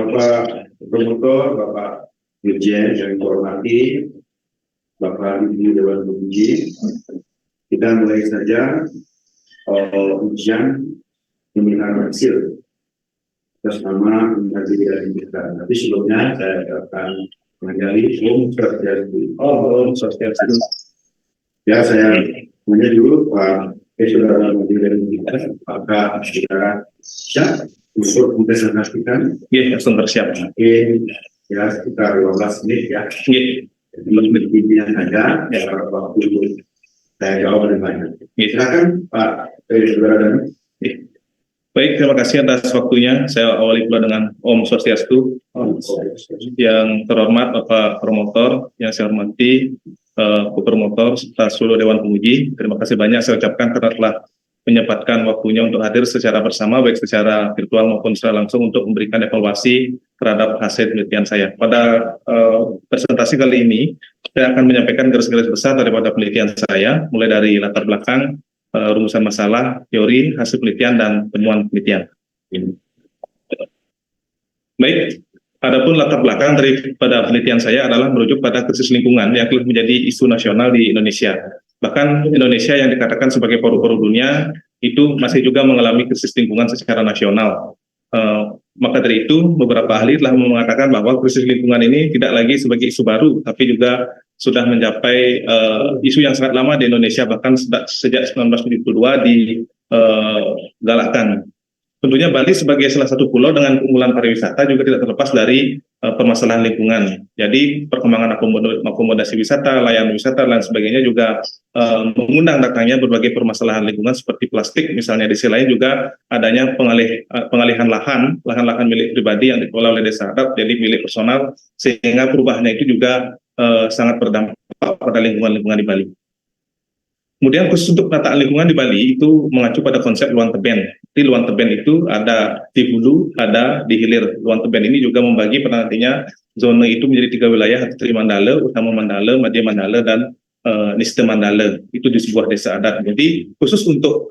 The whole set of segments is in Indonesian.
Bapak Promotor, Bapak Dirjen yang dihormati, Bapak Ibu Dewan Penguji, kita mulai saja ujian pemilihan hasil atas nama Menjadi kita. Tapi sebelumnya saya akan mengenali Om Swastiastu. Ya, saya menanya dulu Pak Saudara Menjadi kita, apakah saudara siap untuk mempresentasikan? Iya, langsung bersiap. Oke, ya sekitar 15 menit ya. Iya. 15 menit intinya saja, ya waktu saya jawab dengan banyak. Silakan Pak Saudara dan. Baik, terima kasih atas waktunya. Saya awali pula dengan Om Swastiastu. Yang terhormat Bapak Promotor, yang saya hormati Promotor serta seluruh Dewan Penguji. Terima kasih banyak saya ucapkan karena telah menyempatkan waktunya untuk hadir secara bersama, baik secara virtual maupun secara langsung untuk memberikan evaluasi terhadap hasil penelitian saya. Pada presentasi kali ini, saya akan menyampaikan garis-garis besar daripada penelitian saya, mulai dari latar belakang, rumusan masalah, teori, hasil penelitian, dan temuan penelitian. Baik, adapun latar belakang daripada penelitian saya adalah merujuk pada krisis lingkungan yang telah menjadi isu nasional di Indonesia. Bahkan Indonesia yang dikatakan sebagai paru-paru dunia itu masih juga mengalami krisis lingkungan secara nasional. Maka dari itu beberapa ahli telah mengatakan bahwa krisis lingkungan ini tidak lagi sebagai isu baru, tapi juga sudah mencapai isu yang sangat lama di Indonesia, bahkan sejak 1972 digalakkan. Tentunya Bali sebagai salah satu pulau dengan keunggulan pariwisata juga tidak terlepas dari permasalahan lingkungan. Jadi perkembangan akomodasi wisata, layanan wisata, dan sebagainya juga mengundang datangnya berbagai permasalahan lingkungan seperti plastik. Misalnya di sisi lain juga adanya pengalihan lahan milik pribadi yang dikelola oleh desa adat jadi milik personal, sehingga perubahannya itu juga sangat berdampak pada lingkungan-lingkungan di Bali. Kemudian khusus untuk penataan lingkungan di Bali itu mengacu pada konsep luang teben. Di luang teben itu ada di hulu, ada di hilir. Luang teben ini juga membagi pada nantinya zona itu menjadi 3 wilayah, Tri Mandala, Utama Mandala, Madya Mandala, dan Niste Mandala. Itu di sebuah desa adat. Jadi khusus untuk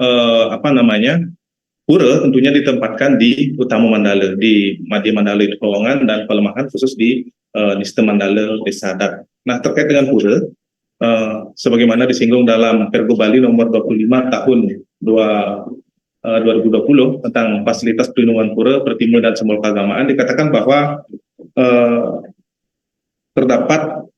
pura tentunya ditempatkan di Utama Mandala, di Madya Mandala itu Terowongan, dan pelemahan khusus di Niste Mandala, desa adat. Nah, terkait dengan pura, sebagaimana disinggung dalam Pergo Bali nomor 25 tahun 2020 tentang fasilitas perlindungan pura, pertimbun, dan simbol keagamaan, dikatakan bahwa terdapat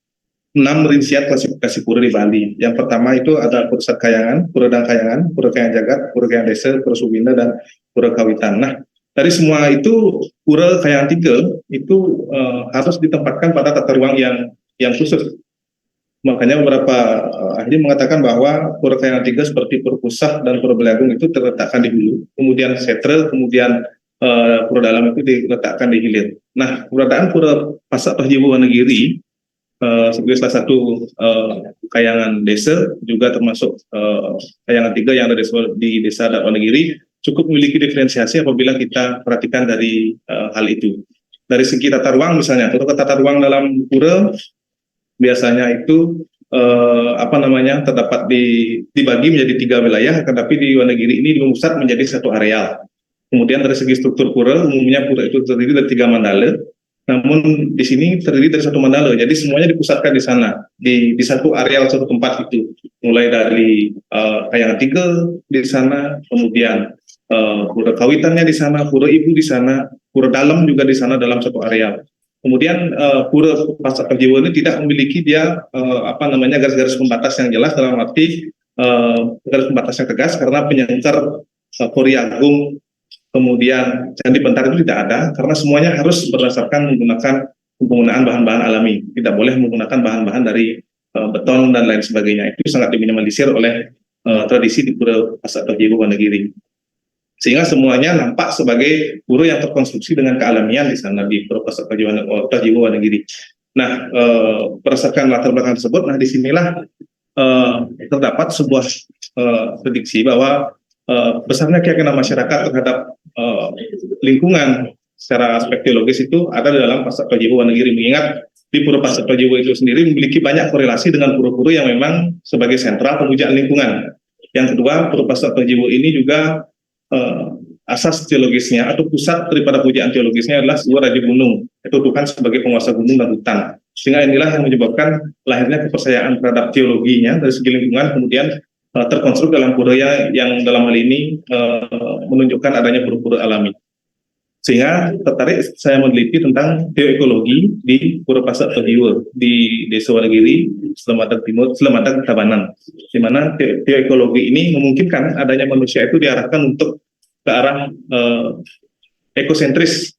6 rincian klasifikasi pura di Bali. Yang pertama itu ada Pusat Kayangan, Pura Dangkayangan, Pura Kayang Jagat, Pura Kayang Desa, Pura Subina, dan Pura Kawitan. Nah, dari semua itu Pura Kayang 3 itu harus ditempatkan pada tata ruang yang khusus. Makanya beberapa ahli mengatakan bahwa Pura Kayang 3 seperti Pura Pusat dan Pura Belagung itu terletakkan di hulu, kemudian Setre, kemudian Pura Dalam itu diletakkan di hilir. Nah, keberadaan Pura Pasak Tohjiwo Wonogiri sebagai salah satu kayangan desa, juga termasuk kayangan 3 yang ada di desa adat Wonogiri, cukup memiliki diferensiasi apabila kita perhatikan dari hal itu. Dari segi tata ruang misalnya, untuk tata ruang dalam pura biasanya itu terdapat dibagi menjadi 3 wilayah, tetapi di Wonogiri ini dimusat menjadi satu areal. Kemudian dari segi struktur pura, umumnya pura itu terdiri dari 3 mandala, namun di sini terdiri dari 1 mandala, jadi semuanya dipusatkan di sana, di satu areal, satu tempat itu. Mulai dari Kayangan 3 di sana, kemudian Pura Kawitannya di sana, Pura Ibu di sana, Pura Dalam juga di sana dalam satu areal. Kemudian Pura Pasak Tohjiwo ini tidak memiliki dia garis-garis pembatas yang jelas, dalam arti garis pembatas yang tegas, karena penyangkar Puri Agung, kemudian Candi Bentar itu tidak ada, karena semuanya harus berdasarkan penggunaan bahan-bahan alami. Tidak boleh menggunakan bahan-bahan dari beton dan lain sebagainya. Itu sangat diminimalisir oleh tradisi di Pura Pasak Tohjiwo Wonogiri. Sehingga semuanya nampak sebagai pura yang terkonstruksi dengan kealamian di sana di Pura Pasak Tohjiwo Wonogiri. Nah, berdasarkan latar belakang tersebut, nah disinilah terdapat sebuah prediksi bahwa besarnya keyakinan masyarakat terhadap lingkungan secara aspek teologis itu ada di dalam Pasak Tohjiwo Wonogiri. Mengingat di Pura Pasak Tohjiwo itu sendiri memiliki banyak korelasi dengan pura-pura yang memang sebagai sentral pemujaan lingkungan. Yang kedua, Pura Pasak Tohjiwo ini juga asas teologisnya atau pusat daripada pujaan teologisnya adalah sebuah raja gunung, yaitu Tuhan sebagai penguasa gunung dan hutan. Sehingga inilah yang menyebabkan lahirnya kepercayaan terhadap teologinya dari segi lingkungan, kemudian terkonstruk dalam pura yang dalam hal ini menunjukkan adanya pura-pura alami. Sehingga tertarik saya meneliti tentang teoekologi di Pura Pasak Tojiwo di Desa Wonogiri, Slemadeg Timur, Slemadeg Tabanan, di mana teoekologi ini memungkinkan adanya manusia itu diarahkan untuk ke arah ekosentris,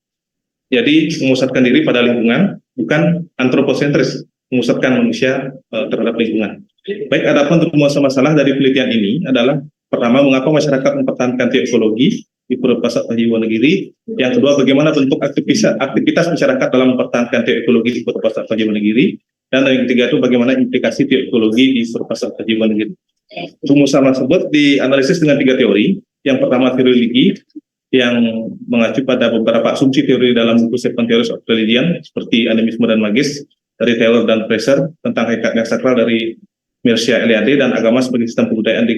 jadi memusatkan diri pada lingkungan, bukan antroposentris, memusatkan manusia terhadap lingkungan. Baik, adapun untuk masalah dari penelitian ini adalah pertama, mengapa masyarakat mempertahankan teoekologi di Pura Pasak Tojiwo Wonogiri. Yang kedua, bagaimana bentuk aktivitas masyarakat dalam mempertahankan teoekologi di Pura Pasak Tojiwo Wonogiri. Dan yang ketiga itu bagaimana implikasi teoekologi di Pura Pasak Tojiwo Wonogiri. Rumusan tersebut dianalisis dengan 3 teori. Yang pertama teori religi, yang mengacu pada beberapa asumsi teori dalam buku Seven Theories of Religion seperti animisme dan magis dari Taylor dan Fraser, tentang hakikat yang sakral dari Mircea Eliade, dan agama sebagai sistem kebudayaan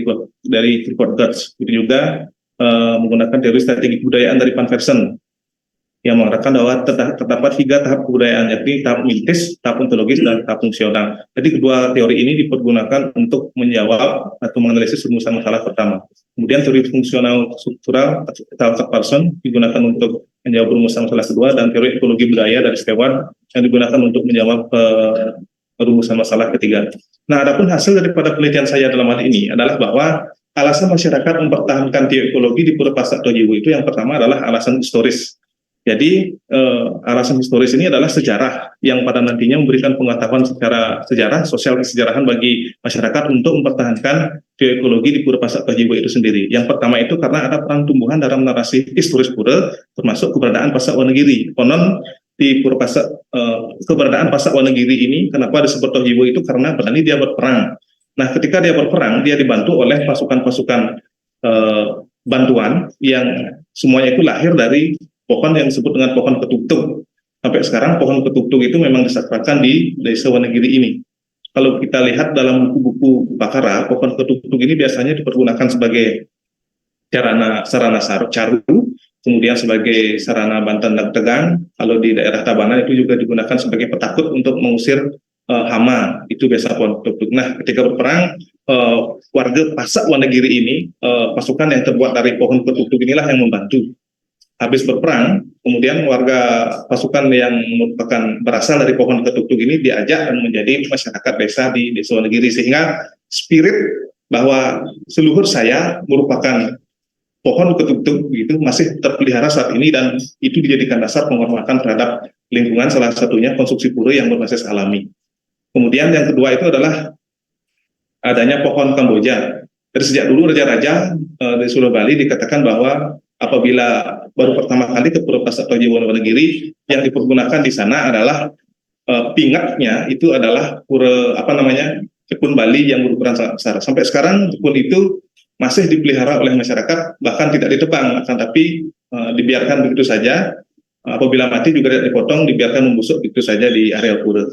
dari Clifford Geertz. Itu juga menggunakan teori strategi kebudayaan dari Van Fersen yang mengatakan bahwa terdapat 3 tahap kebudayaan, yakni tahap militis, tahap ontologis, dan tahap fungsional. Jadi kedua teori ini dipergunakan untuk menjawab atau menganalisis rumusan masalah pertama. Kemudian teori fungsional struktural atau third person digunakan untuk menjawab rumusan masalah kedua, dan teori ekologi budaya dari Stewart yang digunakan untuk menjawab rumusan masalah ketiga. Nah, adapun hasil daripada penelitian saya dalam hal ini adalah bahwa alasan masyarakat mempertahankan teoekologi di Pura Pasak Tojiwo itu yang pertama adalah alasan historis. Jadi alasan historis ini adalah sejarah yang pada nantinya memberikan pengetahuan secara sejarah, sosial kesejarahan bagi masyarakat untuk mempertahankan teoekologi di Pura Pasak Tojiwo itu sendiri. Yang pertama itu karena ada peran tumbuhan dalam narasi historis Pura, termasuk keberadaan Pasak Wonogiri. Konon di Pura Pasak, keberadaan Pasak Wonogiri ini kenapa disebut Tojiwo itu karena berani dia berperang. Nah, ketika dia berperang, dia dibantu oleh pasukan-pasukan bantuan yang semuanya itu lahir dari pohon yang disebut dengan pohon ketuktuk. Sampai sekarang pohon ketuktuk itu memang disakralkan di Desa Wonogiri ini. Kalau kita lihat dalam buku-buku Bakara, pohon ketuktuk ini biasanya dipergunakan sebagai sarana caru, kemudian sebagai sarana bantan dan tegang. Kalau di daerah Tabanan itu juga digunakan sebagai petakut untuk mengusir hama, itu biasa pohon ketuktuk. Nah, ketika berperang, warga Pasak Wonogiri ini, pasukan yang terbuat dari pohon ketuktuk inilah yang membantu. Habis berperang, kemudian warga pasukan yang merupakan berasal dari pohon ketuktuk ini diajak dan menjadi masyarakat desa di Desa Wonogiri, sehingga spirit bahwa seluhur saya merupakan pohon ketuktuk itu masih terpelihara saat ini, dan itu dijadikan dasar penghormatan terhadap lingkungan, salah satunya konstruksi pura yang berbasis alami. Kemudian yang kedua itu adalah adanya pohon Kamboja. Dari sejak dulu raja-raja di Sunda Bali dikatakan bahwa apabila baru pertama kali ke Pura Pasak Tojiwo Wonogiri, yang dipergunakan di sana adalah pingatnya itu adalah kebun Bali yang berukuran sangat besar. Sampai sekarang kebun itu masih dipelihara oleh masyarakat, bahkan tidak ditebang, akan tapi dibiarkan begitu saja. Apabila mati juga tidak dipotong, dibiarkan membusuk begitu saja di area pura.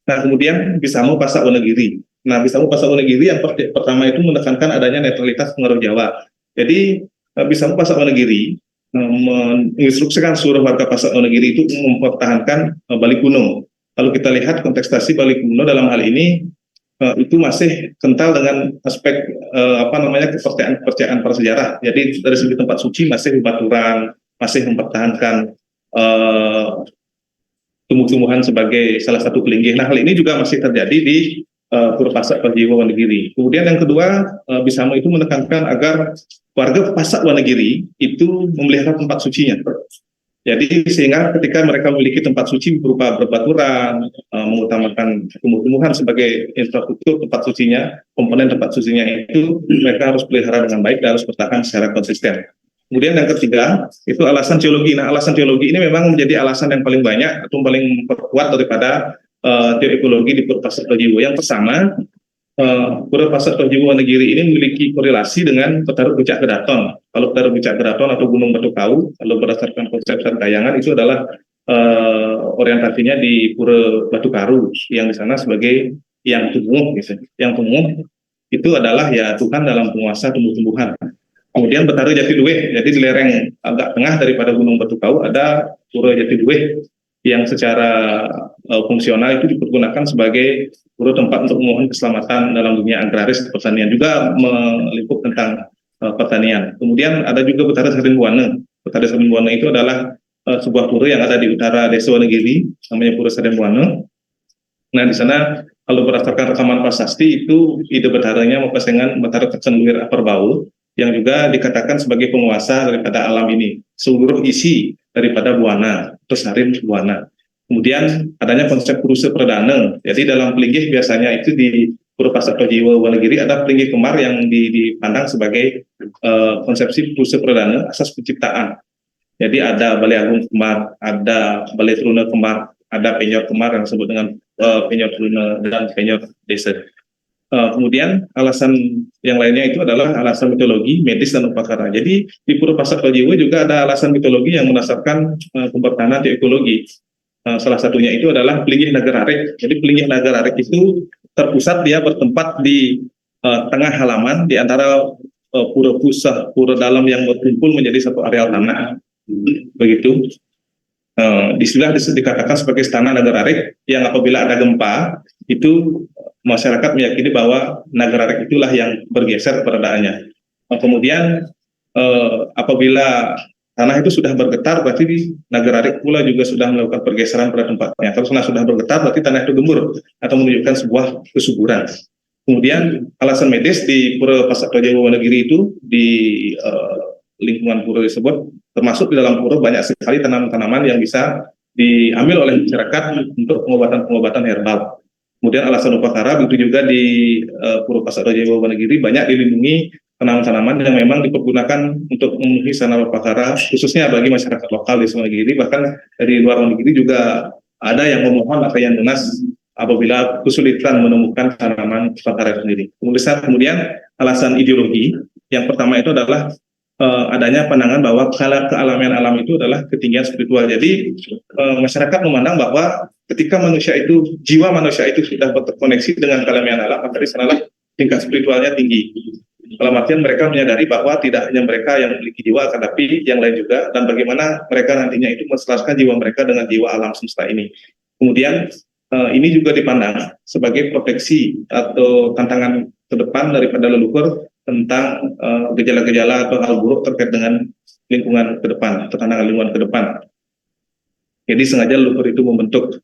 Nah, kemudian Bisamu Pasak Wonogiri. Nah, Bisamu Pasak Wonogiri yang pertama itu menekankan adanya netralitas pengaruh Jawa. Jadi Bisamu Pasak Wonogiri menginstruksikan seluruh warga Pasak Wonogiri itu mempertahankan Bali kuno. Kalau kita lihat kontestasi Bali kuno dalam hal ini itu masih kental dengan aspek kepercayaan prasejarah. Jadi dari segi tempat suci masih bebaturan, masih mempertahankan tumbuh-tumbuhan sebagai salah satu pelinggih. Nah, hal ini juga masih terjadi di Pura Pasak Tojiwo Wonogiri. Kemudian yang kedua, Bisamu itu menekankan agar warga Pasak Wonogiri itu memelihara tempat sucinya. Jadi sehingga ketika mereka memiliki tempat suci berupa berbaturan, mengutamakan tumbuh-tumbuhan sebagai infrastruktur tempat sucinya, komponen tempat sucinya itu mereka harus pelihara dengan baik dan harus bertahan secara konsisten. Kemudian yang ketiga, itu alasan teologi. Nah, alasan teologi ini memang menjadi alasan yang paling banyak atau paling memperkuat daripada teoekologi di Pura Pasak Tojiwo. Yang pertama, Pura Pasak Tojiwo Wonogiri ini memiliki korelasi dengan Petaruk Puncak Kedaton. Kalau Petaruk Puncak Kedaton atau Gunung Batu Kau, kalau berdasarkan konsep Santayangan itu adalah orientasinya di Pura Batu Karu, yang di sana sebagai yang tumuh, gitu. Yang tumuh itu adalah ya Tuhan dalam penguasa tumbuh-tumbuhan. Kemudian Betara Jatiluwih, jadi di lereng agak tengah daripada Gunung Batu Kau ada Pura Jatiluwih yang secara fungsional itu dipergunakan sebagai pura tempat untuk memohon keselamatan dalam dunia agraris pertanian, juga melingkup tentang pertanian. Kemudian ada juga Betara Sadenbuana. Betara Sadenbuana itu adalah sebuah pura yang ada di utara Desa Wonogiri, namanya Pura Sadenbuana. Nah, di sana kalau berdasarkan rekaman prasasti itu ide betaranya mempesengan Betara Kecenluwir Aperbau yang juga dikatakan sebagai penguasa daripada alam ini, seluruh isi daripada Buana atau Sarin Buana. Kemudian adanya konsep Purusa Perdana. Jadi dalam pelinggih biasanya itu di Pura Pasak Tojiwa Wonogiri ada pelinggih kemar yang dipandang sebagai konsepsi Purusa Perdana, asas penciptaan. Jadi ada Balai Agung Kemar, ada Balai Teruna Kemar, ada Penyor Kemar yang disebut dengan Penyor Teruna dan Penyor Desa. Kemudian alasan yang lainnya itu adalah alasan mitologi, medis, dan upakara. Jadi di Pura Pasak Tojiwa juga ada alasan mitologi yang mendasarkan pembertahanan ekologi. Salah satunya itu adalah Pelinggih Nagararik. Jadi Pelinggih Nagararik itu terpusat, dia bertempat di tengah halaman di antara pura pusat, pura dalam yang berkumpul menjadi satu areal tanah. Begitu. Istilah dikatakan sebagai Istana Nagararik yang apabila ada gempa itu masyarakat meyakini bahwa Nagararik itulah yang bergeser keberadaannya. Kemudian apabila tanah itu sudah bergetar, berarti Nagararik pula juga sudah melakukan pergeseran pada tempatnya. Kalau sudah bergetar, berarti tanah itu gembur atau menunjukkan sebuah kesuburan. Kemudian alasan medis di Pura Pasak Tojiwa Wonogiri itu di lingkungan pura tersebut, termasuk di dalam pura banyak sekali tanaman-tanaman yang bisa diambil oleh masyarakat untuk pengobatan-pengobatan herbal. Kemudian alasan upakara begitu juga di Pura Pasak Tojiwa Wonogiri banyak dilindungi tanaman-tanaman yang memang dipergunakan untuk memenuhi standar upakara, khususnya bagi masyarakat lokal di Wonogiri. Bahkan dari luar Wonogiri juga ada yang memohon atau yang lunas apabila kesulitan menemukan tanaman upakara sendiri. Kemudian alasan ideologi yang pertama itu adalah adanya pandangan bahwa kealamian alam itu adalah ketinggian spiritual. Jadi masyarakat memandang bahwa ketika jiwa manusia itu sudah terkoneksi dengan kealamian alam, maka di sanalah tingkat spiritualnya tinggi. Dalam artian mereka menyadari bahwa tidak hanya mereka yang memiliki jiwa, tapi yang lain juga, dan bagaimana mereka nantinya itu menselaraskan jiwa mereka dengan jiwa alam semesta ini. Kemudian ini juga dipandang sebagai proteksi atau tantangan ke depan daripada leluhur tentang gejala-gejala atau hal buruk terkait dengan lingkungan ke depan atau tantangan lingkungan ke depan. Jadi sengaja leluhur itu membentuk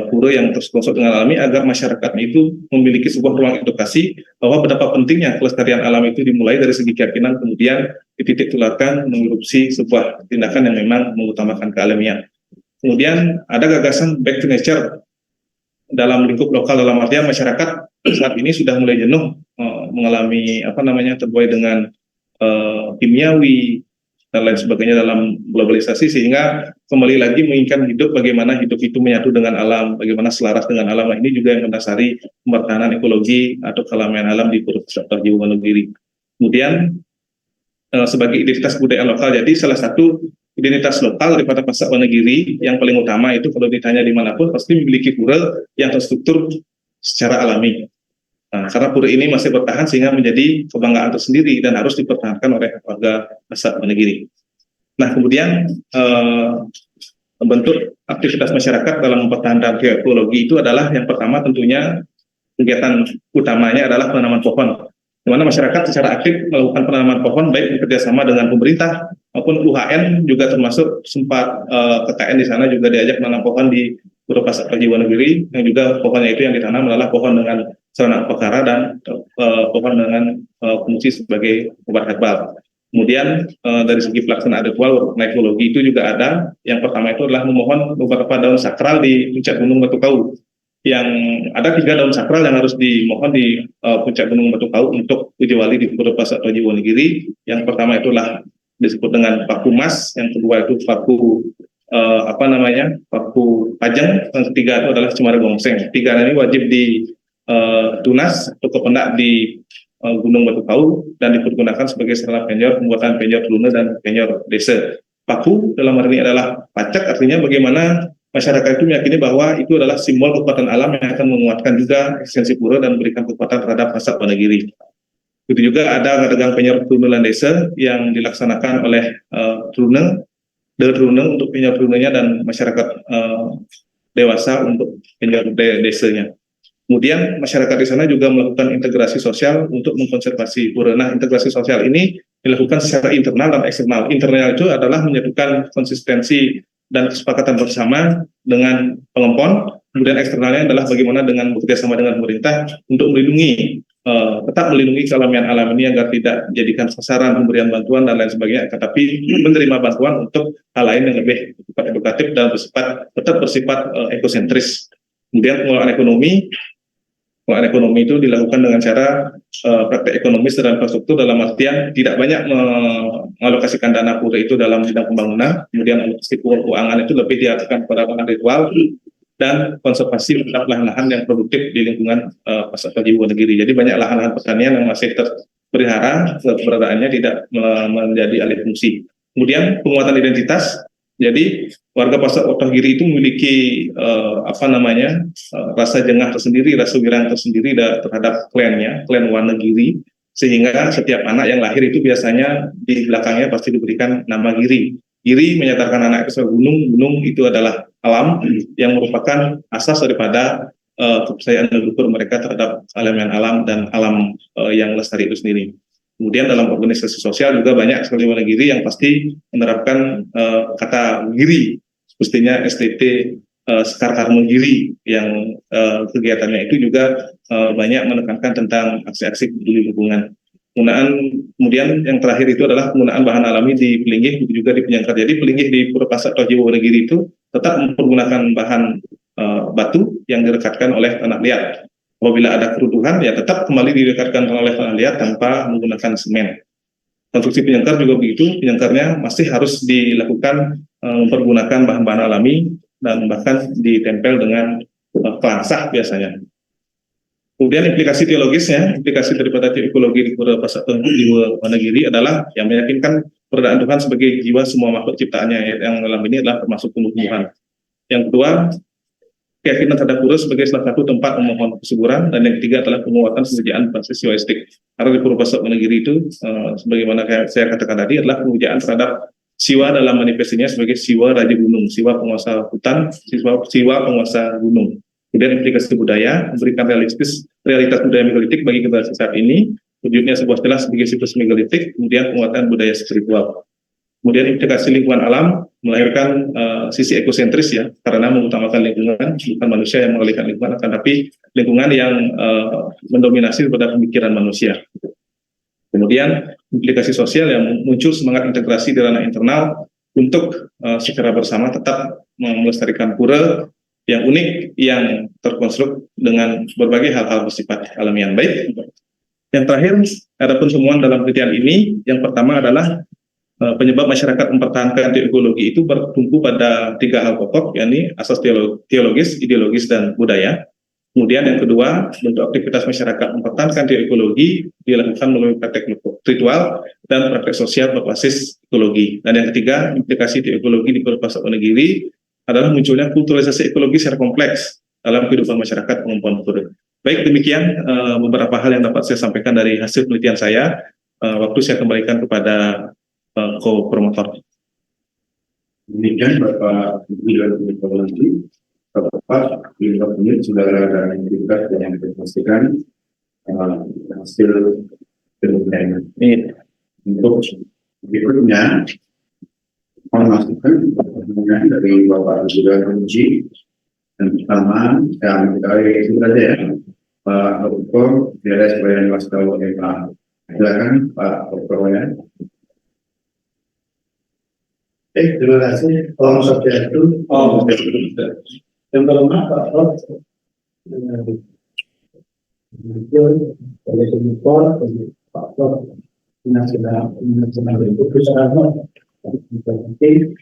pura yang terkonsep dengan alami agar masyarakatnya itu memiliki sebuah ruang edukasi bahwa betapa pentingnya kelestarian alam itu dimulai dari segi keyakinan, kemudian dititik tularkan mengirupsi sebuah tindakan yang memang mengutamakan kealamian. Kemudian ada gagasan back to nature dalam lingkup lokal, dalam artian masyarakat saat ini sudah mulai jenuh mengalami terbuai dengan kimiawi dan lain sebagainya dalam globalisasi, sehingga kembali lagi menginginkan hidup bagaimana hidup itu menyatu dengan alam, bagaimana selaras dengan alam. Nah, ini juga yang mendasari pembertahanan ekologi atau kealamian alam di Pura Pasak Tojiwa Wonogiri. Kemudian sebagai identitas budaya lokal, jadi salah satu identitas lokal daripada Pasak Wonogiri yang paling utama itu kalau ditanya dimanapun pasti memiliki pura yang terstruktur secara alami. Nah, karena pura ini masih bertahan sehingga menjadi kebanggaan tersendiri dan harus dipertahankan oleh warga Pasak Wonogiri. Nah, kemudian bentuk aktivitas masyarakat dalam mempertahankan geoekologi itu adalah yang pertama tentunya kegiatan utamanya adalah penanaman pohon, di mana masyarakat secara aktif melakukan penanaman pohon baik bekerjasama dengan pemerintah maupun UHN, juga termasuk sempat KKN di sana juga diajak menanam pohon di Pura Pasak Tojiwa Wonogiri, yang juga pohonnya itu yang ditanam adalah pohon dengan serana upakara dan pohon dengan fungsi sebagai obat herbal. Kemudian dari segi pelaksanaan ritual ekologi itu juga ada. Yang pertama itu adalah memohon beberapa daun sakral di puncak Gunung Batu Kau. Yang ada 3 daun sakral yang harus dimohon di puncak Gunung Batu Kau untuk uji wali di Pura Pasak Tojiwa Wonogiri. Yang pertama itulah disebut dengan paku mas, yang kedua itu paku paku pajang, yang ketiga itu adalah cemara gongseng. 3 ini wajib di tunas atau kependak di Gunung Batu Kau dan dipergunakan sebagai sarana penyor pembuatan penyor Teruna dan penyor desa. Paku dalam hal ini adalah pacak, artinya bagaimana masyarakat itu meyakini bahwa itu adalah simbol kekuatan alam yang akan menguatkan juga eksistensi pura dan memberikan kekuatan terhadap Pasak Wonogiri. Begitu juga ada dagang penyerap tunelan desa yang dilaksanakan oleh trune untuk penyerap tunenya dan masyarakat dewasa untuk penyerap desanya. Kemudian masyarakat di sana juga melakukan integrasi sosial untuk mengkonservasi pura. Nah, integrasi sosial ini dilakukan secara internal dan eksternal. Internal itu adalah menyatukan konsistensi dan kesepakatan bersama dengan pengempon. Kemudian eksternalnya adalah bagaimana dengan bekerja sama dengan pemerintah untuk melindungi, tetap melindungi kealamian alam ini agar tidak dijadikan sasaran pemberian bantuan dan lain sebagainya, tetapi menerima bantuan untuk hal lain yang lebih bersifat edukatif dan tetap bersifat ekosentris. Kemudian pengelolaan ekonomi itu dilakukan dengan cara praktek ekonomis dan infrastruktur, dalam artian tidak banyak mengalokasikan dana pura itu dalam bidang pembangunan, kemudian alokasi keuangan itu lebih diarahkan pada lahan ritual dan konservasi terhadap lahan-lahan yang produktif di lingkungan Pasar Toji Wonogiri. Jadi banyak lahan-lahan pertanian yang masih terpelihara, keberadaannya tidak menjadi alih fungsi. Kemudian penguatan identitas. Jadi warga Pasar Wonogiri itu memiliki rasa jengah tersendiri, rasa wirang tersendiri terhadap klan Wonogiri, sehingga setiap anak yang lahir itu biasanya di belakangnya pasti diberikan nama Giri. Giri menyatakan anak itu sebagai gunung itu adalah alam yang merupakan asas daripada kepercayaan leluhur mereka terhadap elemen alam dan alam yang lestari itu sendiri. Kemudian dalam organisasi sosial juga banyak sekali Wonogiri yang pasti menerapkan kata giri, mestinya STT Sekar Karmo Giri, yang kegiatannya itu juga banyak menekankan tentang aksi-aksi peduli lingkungan. Kemudian yang terakhir itu adalah penggunaan bahan alami di Pelinggih, juga di Penyangkar. Jadi Pelinggih di Pura Pasar Toji Wonogiri itu tetap mempergunakan bahan batu yang direkatkan oleh tanah liat. Apabila ada keruntuhan, ya tetap kembali direkatkan oleh tanah liat tanpa menggunakan semen. Konstruksi penyangkar juga begitu, penyangkarnya masih harus dilakukan mempergunakan bahan-bahan alami dan bahkan ditempel dengan pelangsah biasanya. Kemudian implikasi teologisnya, implikasi daripada ekologi di Pura Pasar Toji Wonogiri adalah yang meyakinkan keberadaan Tuhan sebagai jiwa semua makhluk ciptaannya, yang dalam ini adalah termasuk tumbuh-tumbuhan. Yang kedua, keyakinan terhadap pura sebagai salah satu tempat memohon kesuburan, dan yang ketiga adalah penguatan pemujaan basis siwaistik. Karena di Pura Pasar Wonogiri itu, sebagaimana saya katakan tadi, adalah pemujaan terhadap siwa dalam manifestasinya sebagai siwa Raja Gunung, siwa penguasa hutan, siwa penguasa gunung. Kemudian implikasi budaya, memberikan realitas budaya megalitik bagi generasi saat ini, wujudnya sebuah istilah sebagai siklus megalitik, kemudian penguatan budaya spiritual. Kemudian implikasi lingkungan alam, melahirkan sisi ekosentris ya, karena mengutamakan lingkungan, bukan manusia yang mengalihkan lingkungan, tapi lingkungan yang mendominasi pada pemikiran manusia. Kemudian implikasi sosial yang muncul semangat integrasi di ranah internal untuk secara bersama tetap melestarikan pura yang unik, yang terkonstruk dengan berbagai hal-hal bersifat alamiah. Baik. Yang terakhir, ada temuan dalam penelitian ini, yang pertama adalah penyebab masyarakat mempertahankan ekologi itu bertumpu pada 3 hal pokok, yakni asas teologis, ideologis, dan budaya. Kemudian yang kedua, bentuk aktivitas masyarakat mempertahankan ekologi dilakukan melalui praktek ritual dan praktek sosial berbasis ekologi. Dan yang ketiga, implikasi ekologi di Pura Pasar Wonogiri adalah munculnya kulturalisasi ekologi secara kompleks dalam kehidupan masyarakat pengempon pura. Baik, demikian beberapa hal yang dapat saya sampaikan dari hasil penelitian saya. Waktu saya kembalikan kepada co-promotor. Demikian Bapak Ibu dan Pemerintah, Bapak 5 menit sudah ada aktivitas yang dipastikan hasil penelitian. Untuk berikutnya, masukan pertanyaan dari Bapak Ibu dan Uji. Yang pertama, yang dari berada ya, Pak Dr. Beres Bayan Wastawa Eka. Silakan Pak Dr. Bayan. Terima kasih. Om Swastiastu. Yang pertama Pak Prof. Oleh Sumipor, Pak Prof. Nasional itu bersama penting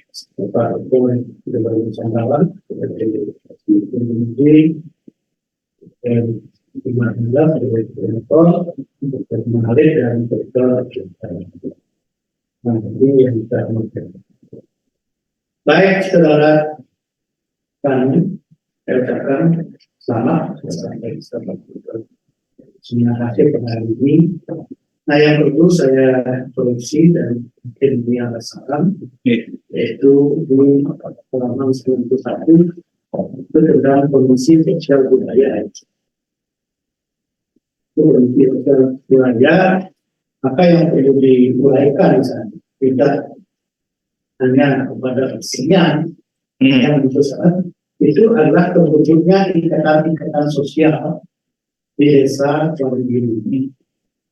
Pak Prof. sudah bersama sebagai penyidik dan dimana sebagai penonton untuk menarik dan berkembang. Nah, ini yang kita maksudkan. Baik, saudara, kami ucapkan selamat. Terima kasih pada hari ini. Nah, yang perlu saya koreksi dan mungkin ini ada saran, yaitu di halaman 91 itu tentang kondisi sosial budaya. Itu kondisi sosial budaya, maka yang perlu diuraikan misalnya tidak hanya kepada isinya yang dipesan, itu adalah terwujudnya ikatan-ikatan sosial di desa Wonogiri.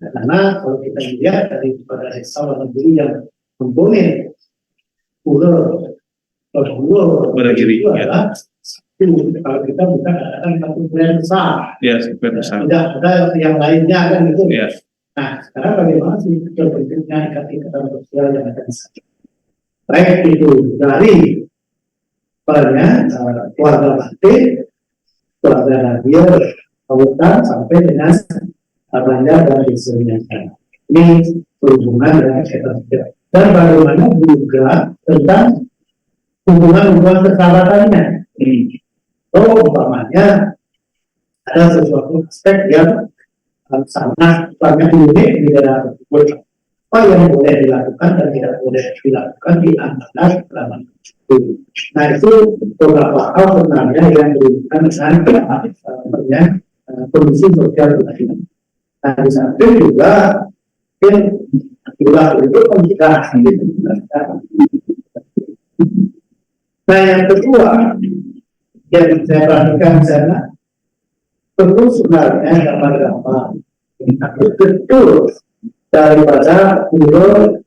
Karena kalau kita lihat daripada desa Wonogiri yang komponen Wonogiri itu adalah satu, kalau kita bukan adakan satu brand besar, tidak ada yang lainnya kan itu. Nah, sekarang bagaimana sih terbentuknya ikatan sosial yang ada di sana? Baik itu dari keluarga batik, keluarga radio, kautan sampai dengan Banjar dan Desa. Ini berhubungan dengan ikatan sosial. Dan bagaimana juga tentang hubungan kesahabatannya. Umpamanya ada sesuatu aspek yang sangat unik di daerah tersebut. Apa yang boleh dilakukan dan tidak boleh dilakukan di antara keramahan itu. Nah, itu beberapa hal sebenarnya yang berhubungan dengan kondisi sosial budaya. Nah, di samping juga itu pencegahan. Nah, yang kedua yang saya perhatikan di sana perlu sebenarnya gambar-gambar betul daripada guru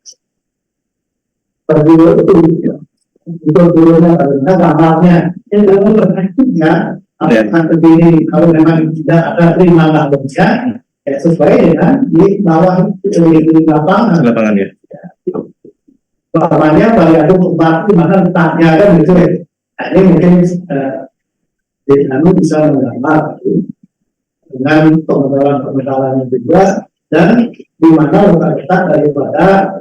gurunya karena gambarnya yang dalam bentuknya akan berdiri kalau memang tidak ada terima gambarnya sesuai dengan di bawah di lapangan ya. Lapangannya banyak tempat di mana letaknya kan gitu ya. Nah, ini mungkin bisa menggambar dengan pengetahuan yang juga dan di mana letak daripada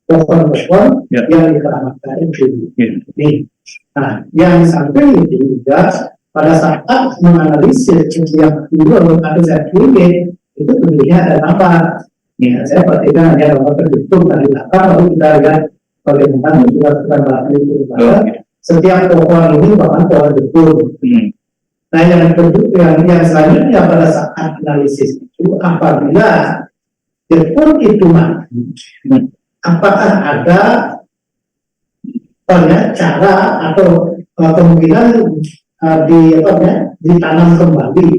pohon-pohon yang dikeramatkan itu. Nah, yang samping itu juga pada saat menganalisis yang dulu atau saya pilih itu tentunya ada apa? Ya, saya perhatikan ada nomor terhitung dari belakang lalu kita lihat bagaimana sudah itu. Setiap pohon ini bahkan pohon betul. Nah, yang selanjutnya pada saat analisis itu apabila betul itu mati, apakah ada cara atau kemungkinan ditanam kembali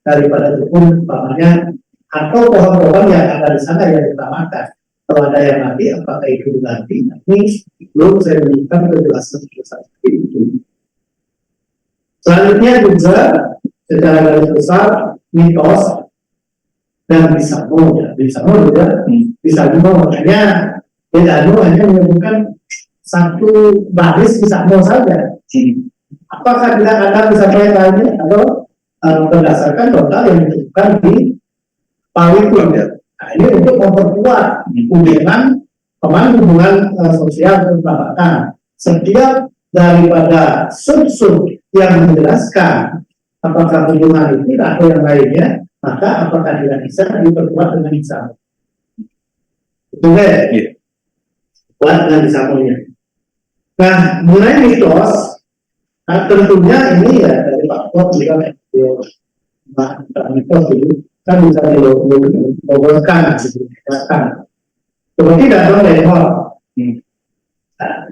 daripada jepun umpamanya atau pohon-pohon yang ada di sana yang ditamakan. Kalau ada yang mati, apakah itu diganti? Ini belum saya berikan penjelasan seperti itu. Selanjutnya juga secara garis besar mitos dan Bisamo juga Bisamo makanya Bedano hanya menyebutkan satu baris Bisamo saja. Apakah tidak ada Bisamo yang lainnya atau berdasarkan total yang disebutkan di Pawikun ya? Nah, ini untuk memperkuat hubungan sosial dan kekerabatan. Setiap daripada sub-sub yang menjelaskan apakah hubungan ini atau yang lainnya, maka apakah tidak bisa diperkuat dengan Bisamo? Betul ya? Kuat dengan Bisamonya. Nah, mengenai mitos, tentunya ini ya dari Pak Prof juga mitos itu kan bisa dilogoskan, seperti dalam lemon.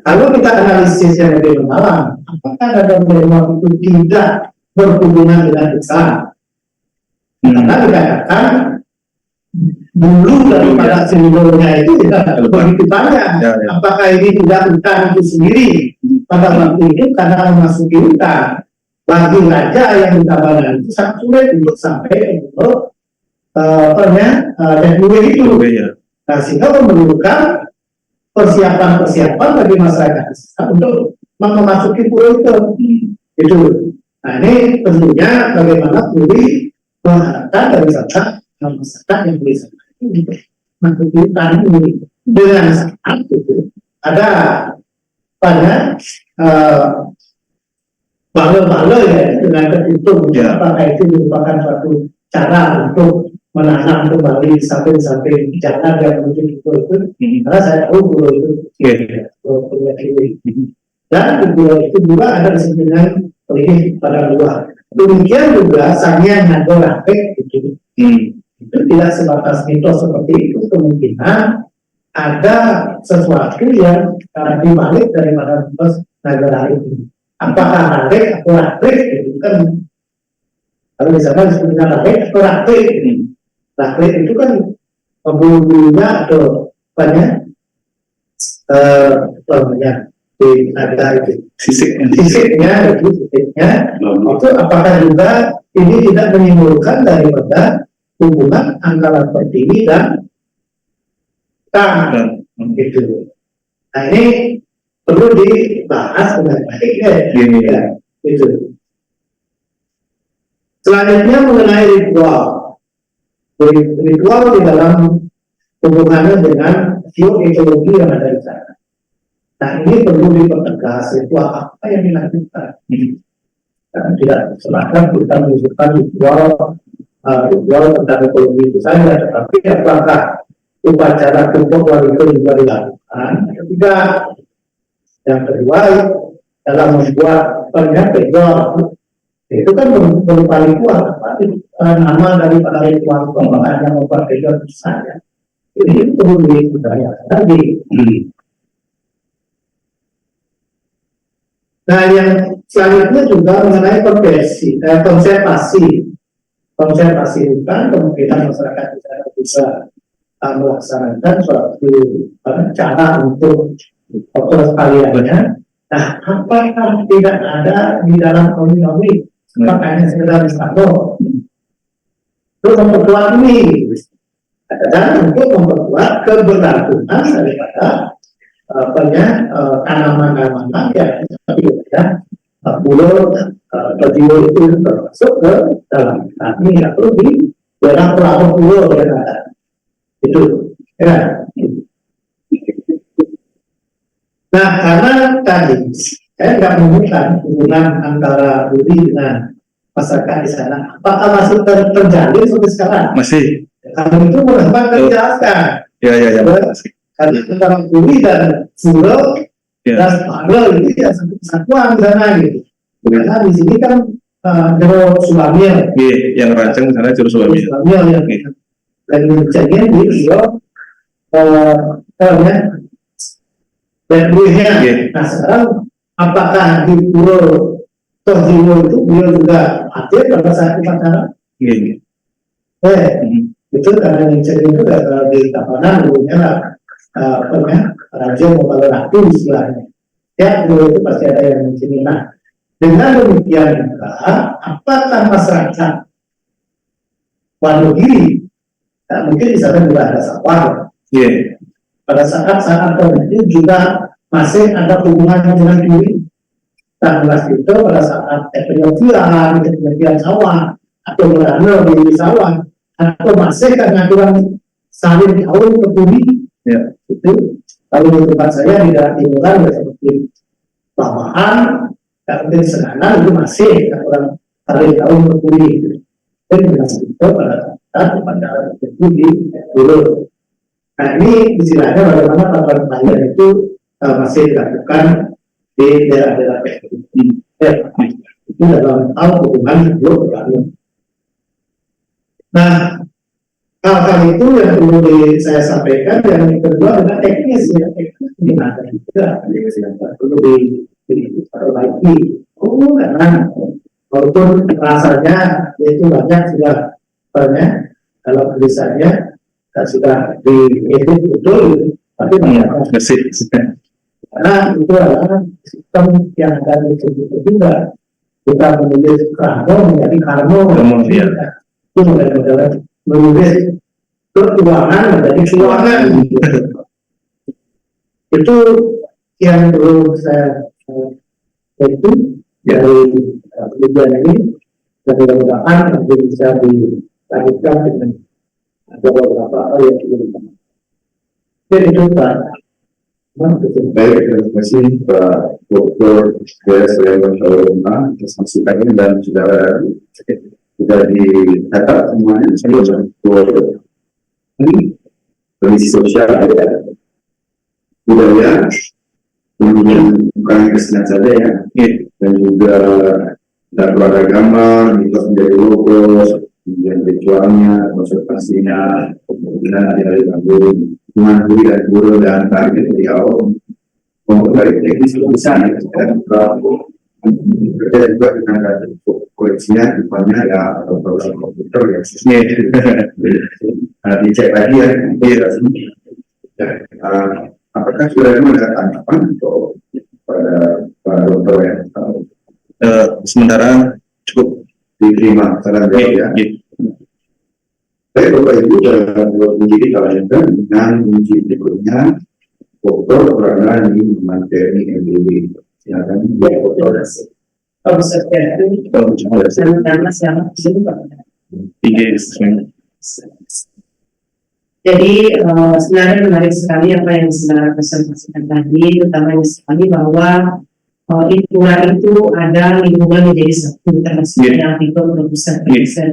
Kalau kita analisis yang lebih mendalam, apakah dalam lemon itu tidak berhubungan dengan besar? Karena dikatakan dulu daripada simbolnya itu tidak begitu banyak. Apakah ini tidak hutan itu sendiri pada waktu itu karena memasuki hutan? Bagi raja yang ditambahkan itu sangat sulit untuk sampai untuk itu. Nah, sehingga memerlukan persiapan bagi masyarakat untuk memasuki pulau itu. Nah, ini tentunya bagaimana Puri mengharapkan dari sana masyarakat yang bisa untuk hutan ini dengan saat itu ada pada balo-balo ya dengan terhitung apakah itu merupakan suatu cara untuk menanam kembali samping-samping jalan yang menuju itu, karena saya tahu pulau itu punya ini. Dan di pulau itu juga ada kesempatan lebih pada luar. Demikian juga Sanghyang Naga Rakek itu tidak sebatas mitos seperti itu, kemungkinan ada sesuatu yang dibalik daripada mitos Naga itu. Apakah Rakek atau Rakek itu kan kalau misalkan disebutkan Rakek atau Rakek, Rakek itu kan pembulunya atau banyak ada itu sisiknya itu apakah juga ini tidak menimbulkan daripada hubungan antara Pertiwi dan Kang gitu. Nah ini perlu dibahas dengan baik ya, gitu. Selanjutnya mengenai ritual di dalam hubungannya dengan geoekologi yang ada di sana. Nah ini perlu dipertegas ritual apa yang dilakukan. Tidak silahkan kita menunjukkan ritual tentang ekologi itu saja, tetapi apakah upacara kumpul warga juga dilakukan? Ketiga, yang kedua dalam membuat ritual itu kan berupa ritual, nama daripada ritual orang yang membuat ritual itu saja. Ini perlu dibudayakan lagi. Nah, yang selanjutnya juga mengenai konservasi itu kan kemungkinan masyarakat bisa melaksanakan suatu cara untuk pelestariannya. Nah, apakah tidak ada di dalam komunitas makanya sekedar wisata untuk memperkuat ini dan untuk memperkuat keberlangsungan daripada tanaman-tanaman yang ya pulau Pertiwi itu termasuk ke dalam kami atau di daerah pulau yang ada itu ya. Nah karena tadi saya nggak menemukan hubungan antara Budi dengan masyarakat di sana, apakah masih terjalin sampai sekarang? Masih. Kalau itu mudah dijelaskan. Ya. Karena antara Budi dan Pulau dan Pulau ini ya satuan di sana gitu. Karena di sini kan Jero Sulamil. Yang rancang di sana Jero Sulamil. Yang dan menjadinya di Rio Nah sekarang apakah di Pulau Tohjiwo itu beliau juga hadir pada saat upacara? Itu karena yang itu di Tapanan dulunya Raja Mobile Ratu istilahnya. Ya, beliau itu pasti ada yang mencini. Nah, dengan demikian juga, apakah masyarakat Wonogiri mungkin di sana juga ada sawah. Pada saat itu juga masih ada hubungan dengan diri. Tanggal itu pada saat penyepian sawah atau berada di sawah atau masih karena kurang saling tahu peduli itu. Kalau di tempat saya di daerah timuran seperti Babahan, kemudian Senanan itu masih kurang saling tahu peduli. Dan dengan itu pada saat upacara peduli dulu. Nah ini istilahnya bagaimana tahapan pelayan itu masih dilakukan di daerah-daerah itu dalam hal hubungan sebelum berlalu. Nah, hal-hal itu yang perlu saya sampaikan. Yang kedua adalah teknis gimana juga perlu diperbaiki. Karena walaupun rasanya itu banyak sudah kalau tulisannya sudah diedit betul, tapi banyak karena itu adalah sistem yang ada di situ juga. Kita menulis Karno menjadi Karno, itu model-model menulis keuangan menjadi keuangan. Itu yang perlu saya itu dari penelitian ini, dan mudah-mudahan nanti bisa dilanjutkan dengan beberapa hal yang kita. Jadi itu Pak. Baik, terima kasih Pak Dr. Saya atas masukannya dan saudara. sudah dicatat semuanya untuk kondisi sosial ada budaya, kemudian bukan kesenian saja ya, dan juga data agama, mitos menjadi logos, kemudian ritualnya, konservasinya, kemudian ada hubungan guru dan guru dan target di awal dari teknis besar ya, bekerja juga dengan koleksinya, depannya ya atau program komputer ya, dicek lagi ya, apakah sudah ada tanggapan untuk pada dokter ya? Sementara cukup diterima saran ya. Baik Bapak Ibu, dalam menjadi kalangan dengan kunci berikutnya foto karena ini materi yang silakan foto. Jadi sebenarnya menarik sekali apa yang saudara presentasikan tadi, terutama sekali bahwa Pura itu ada lingkungan menjadi satu termasuk yang tipe produsen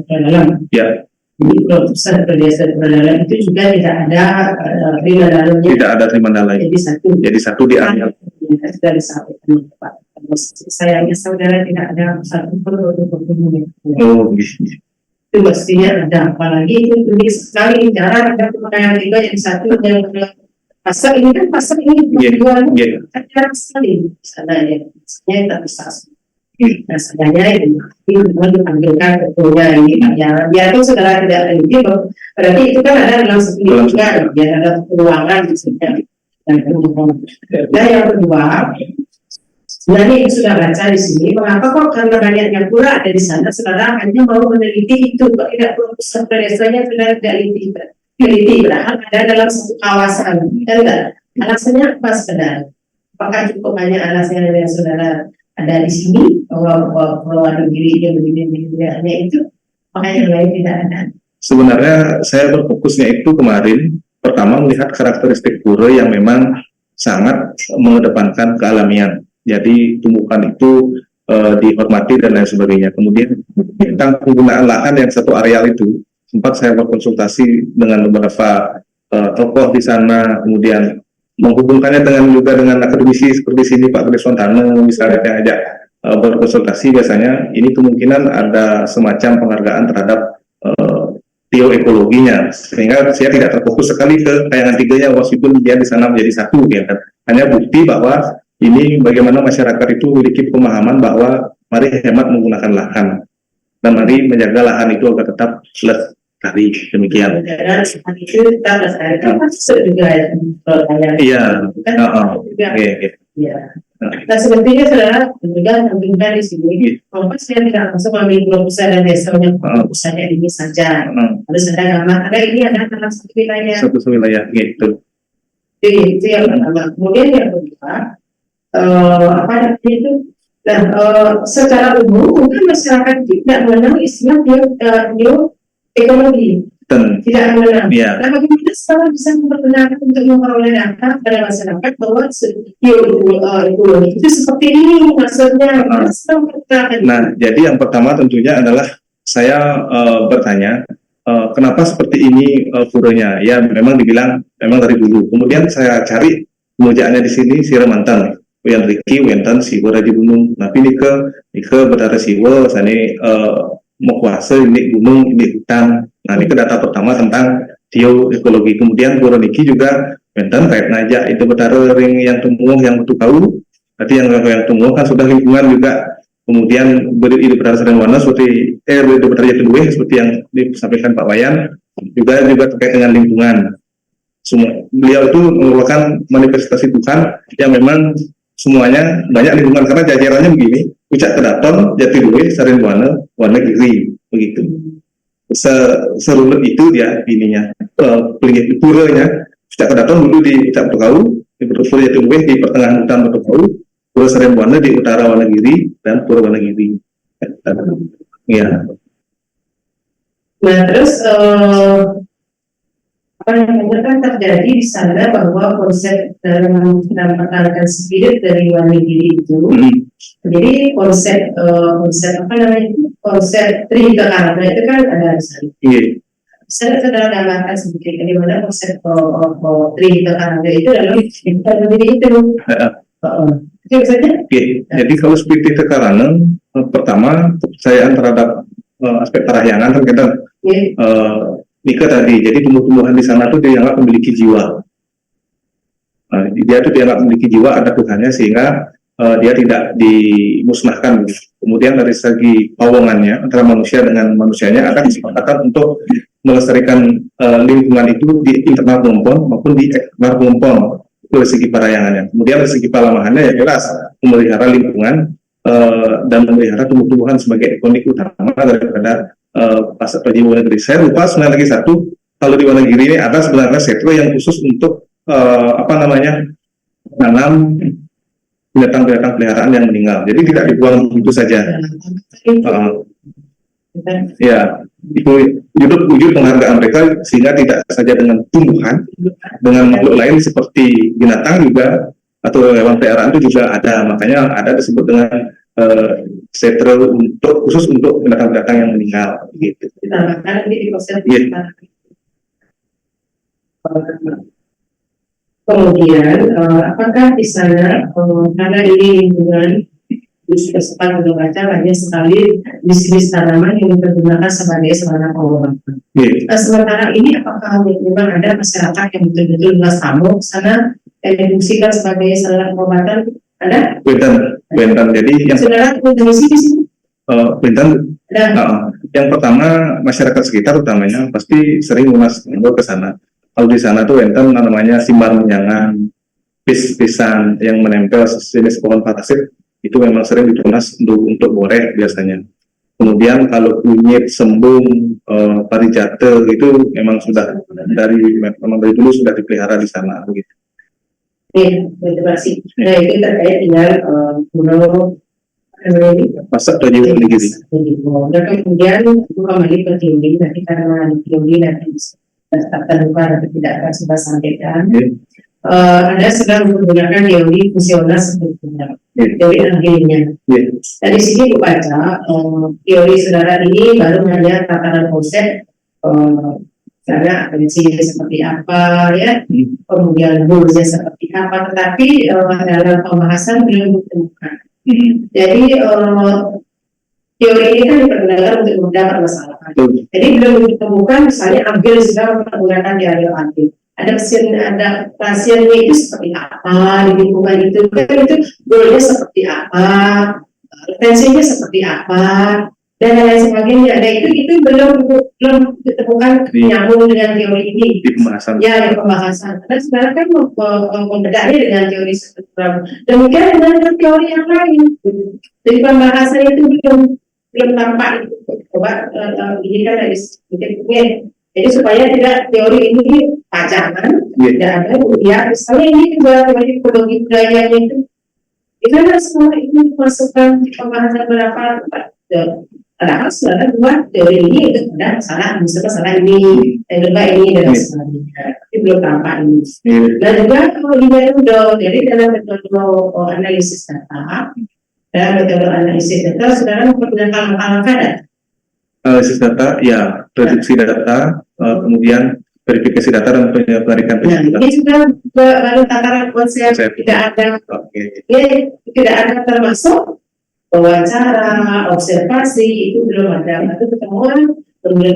dalam. Jadi produsen dalam itu juga tidak ada terima dalamnya. Tidak ada terima dalam. Jadi satu di area. Sudah disampaikan Pak. Sayangnya saudara tidak ada satu produk. Oh, itu mestinya ada, apalagi itu tinggi sekali jarang ada pemakaian tiga yang satu yang pasar ini kan pasar ini jualan jarang sekali sana ya, saya tak bisa. Nah sebenarnya itu dipanggilkan ketua ini ya, biarpun saudara tidak itu berarti itu kan ada dalam satu juga, biar ada peluangan di sini. Dan yang kedua, sebenarnya itu sudah baca di sini, mengapa kok karena banyaknya pura ada di sana, saudara hanya mau meneliti itu, kok tidak perlu pedesanya sudah tidak teliti, berarti ada dalam satu kawasan, kan enggak? Alasannya apa saudara? Apakah cukup banyak alasan yang saudara ada di sini, bahwa luar negeri yang begini hanya itu, maka yang lain tidak ada? Sebenarnya saya berfokusnya itu kemarin, pertama melihat karakteristik pura yang memang sangat mengedepankan kealamian. Jadi tumbuhan itu dihormati dan lain sebagainya. Kemudian tentang penggunaan lahan yang satu areal itu, sempat saya berkonsultasi dengan beberapa tokoh di sana, kemudian menghubungkannya dengan akademisi seperti sini Pak Triswantano misalnya yang ajak berkonsultasi, biasanya ini kemungkinan ada semacam penghargaan terhadap bioekologinya, sehingga saya tidak terfokus sekali ke tayangan tiganya meskipun dia di sana menjadi satu, ya kan? Hanya bukti bahwa ini bagaimana masyarakat itu memiliki pemahaman bahwa mari hemat menggunakan lahan dan mari menjaga lahan itu agar tetap lestari, demikian. Itu kita lestarikan juga iya. Nah sepertinya saudara juga menunjukkan di sini, kalau saya tidak masuk mengambil pusat dan desanya pusatnya ini saja, harus ada gambar, ada ini ada dalam satu wilayah. Satu wilayah, gitu. Jadi itu yang pertama. Kemudian yang kedua, apa itu? Dan secara umum mungkin masyarakat tidak mengenal istilah bioekologi. Tidak mengenal. Nah, bagaimana sekarang bisa memperkenalkan untuk memperoleh data pada masyarakat bahwa bioekologi itu seperti ini maksudnya? Nah, jadi yang pertama tentunya adalah saya bertanya, kenapa seperti ini puranya? Ya, memang dibilang memang dari dulu. Kemudian saya cari pemujaannya di sini Siramantan, Wian Riki, Wiantan, Siwa di gunung. Tapi ini ke Betara Siwa, sana Mokwase, ini gunung, ini hutan. Nah, ini ke data pertama tentang bioekologi. Kemudian pura niki juga Wiantan kait najak itu Betara ring yang tumbuh yang betul tahu. Berarti yang tumbuh kan sudah lingkungan juga. Kemudian di Betara Sering Warna seperti di Betara Jatiluwe seperti yang disampaikan Pak Wayan juga terkait dengan lingkungan. Beliau itu merupakan manifestasi Tuhan yang memang semuanya banyak lingkungan, karena jajarannya begini: Puncak Kedaton, Jatiluwe, Sarinbuana, Wonogiri, begitu. Serunut itu dia ininya, puranya. Puncak Kedaton dulu di Puncak Betokau, di Pura Jatiluwe di pertengahan hutan Betokau, Pura Sarinbuana di utara Wonogiri, dan Pura Wonogiri. Ya. Nah terus kan terjadi di sana bahwa konsep dalam menampakkan spirit dari Wonogiri itu, jadi konsep apa namanya, konsep Trihita Karana itu kan ada di sana. Saya sudah gambarkan sedikit bagaimana konsep Trihita Karana itu dalam diri itu. Jadi kalau spirit Trihita Karana, pertama kepercayaan terhadap aspek parahyangan terkait Nika tadi, jadi tumbuh-tumbuhan di sana tuh dianggap memiliki jiwa. Dia tuh dianggap memiliki jiwa, ada Tuhannya, sehingga dia tidak dimusnahkan. Kemudian dari segi pawongannya antara manusia dengan manusianya ada kesepakatan untuk melestarikan lingkungan itu di internal Pengempong maupun di eksternal Pengempong, itu dari segi parahyangannya. Kemudian dari segi palamahannya ya jelas memelihara lingkungan dan memelihara tumbuh-tumbuhan sebagai ikonik utama daripada pasar Praji Wonogiri. Saya lupa sebenarnya lagi satu, kalau di Wonogiri ini ada sebenarnya setro yang khusus untuk menanam binatang-binatang peliharaan yang meninggal. Jadi tidak dibuang begitu saja. Ya, itu wujud penghargaan mereka, sehingga tidak saja dengan tumbuhan, dengan makhluk lain seperti binatang juga atau hewan peliharaan itu juga ada. Makanya ada disebut dengan setro khusus untuk binatang-binatang yang meninggal gitu. Ditambahkan di proses kemudian apakah di sana karena ini lingkungan sudah sempat membaca banyak sekali bisnis tanaman yang digunakan sebagai sarana pengobatan. Sementara ini apakah memang ada masyarakat yang betul-betul nggak tahu sana yang difungsikan sebagai sarana pengobatan? Ada? Benten. Jadi yang saudara Indonesia di sini? Benten. Yang pertama masyarakat sekitar utamanya pasti sering ke sana. Kalau di sana tuh Benten namanya simbar menyangan, pisan yang menempel sejenis pohon parasit itu memang sering ditunas untuk boreh biasanya. Kemudian kalau kunyit, sembung, parijate itu memang sudah dari dulu sudah dipelihara di sana begitu. Terima. Nah itu terkait dengan pulau Pasar Praji Wonogiri. Dan kemudian itu kembali ke teori nanti karena teori nanti terlupa nanti tidak akan sudah sampaikan. Anda sedang menggunakan teori fungsional sebetulnya, teori akhirnya. Dan di sini baca teori saudara ini baru hanya tataran konsep. Karena prinsipnya seperti apa ya, kemudian goalsnya seperti apa, tetapi dalam pembahasan belum ditemukan. Jadi teori ini kan dipergunakan untuk memudah permasalahan. Jadi belum ditemukan misalnya ambil sudah menggunakan teori ambil. Ada pasiennya itu seperti apa di lingkungan itu goalnya seperti apa, retensinya seperti apa, dan lain sebagainya. Nah itu belum ditemukan nyambung dengan teori ini di pembahasan. Ya di pembahasan. Karena sebenarnya kan membedaknya dengan teori struktural. Demikian dengan teori yang lain. Jadi pembahasan itu belum tampak itu. Coba ini kan dari sedikit. Jadi supaya tidak teori ini pajangan, tidak ada. Ya misalnya ini juga teori ekologi budayanya itu kan semua itu dimasukkan di pembahasan berapa. Padahal sebenarnya dua teori ini itu ada masalah, misalnya masalah ini, yang kedua ini dan sebagainya, tapi belum tampak ini. Dan juga kalau jadi dalam metode analisis data, saudara menggunakan langkah-langkah data. Analisis data, ya, prediksi data, kemudian verifikasi data dan penarikan data. Ini juga baru tataran konsep tidak ada, tidak ada termasuk wawancara, observasi itu belum ada. Itu ketemuan, kemudian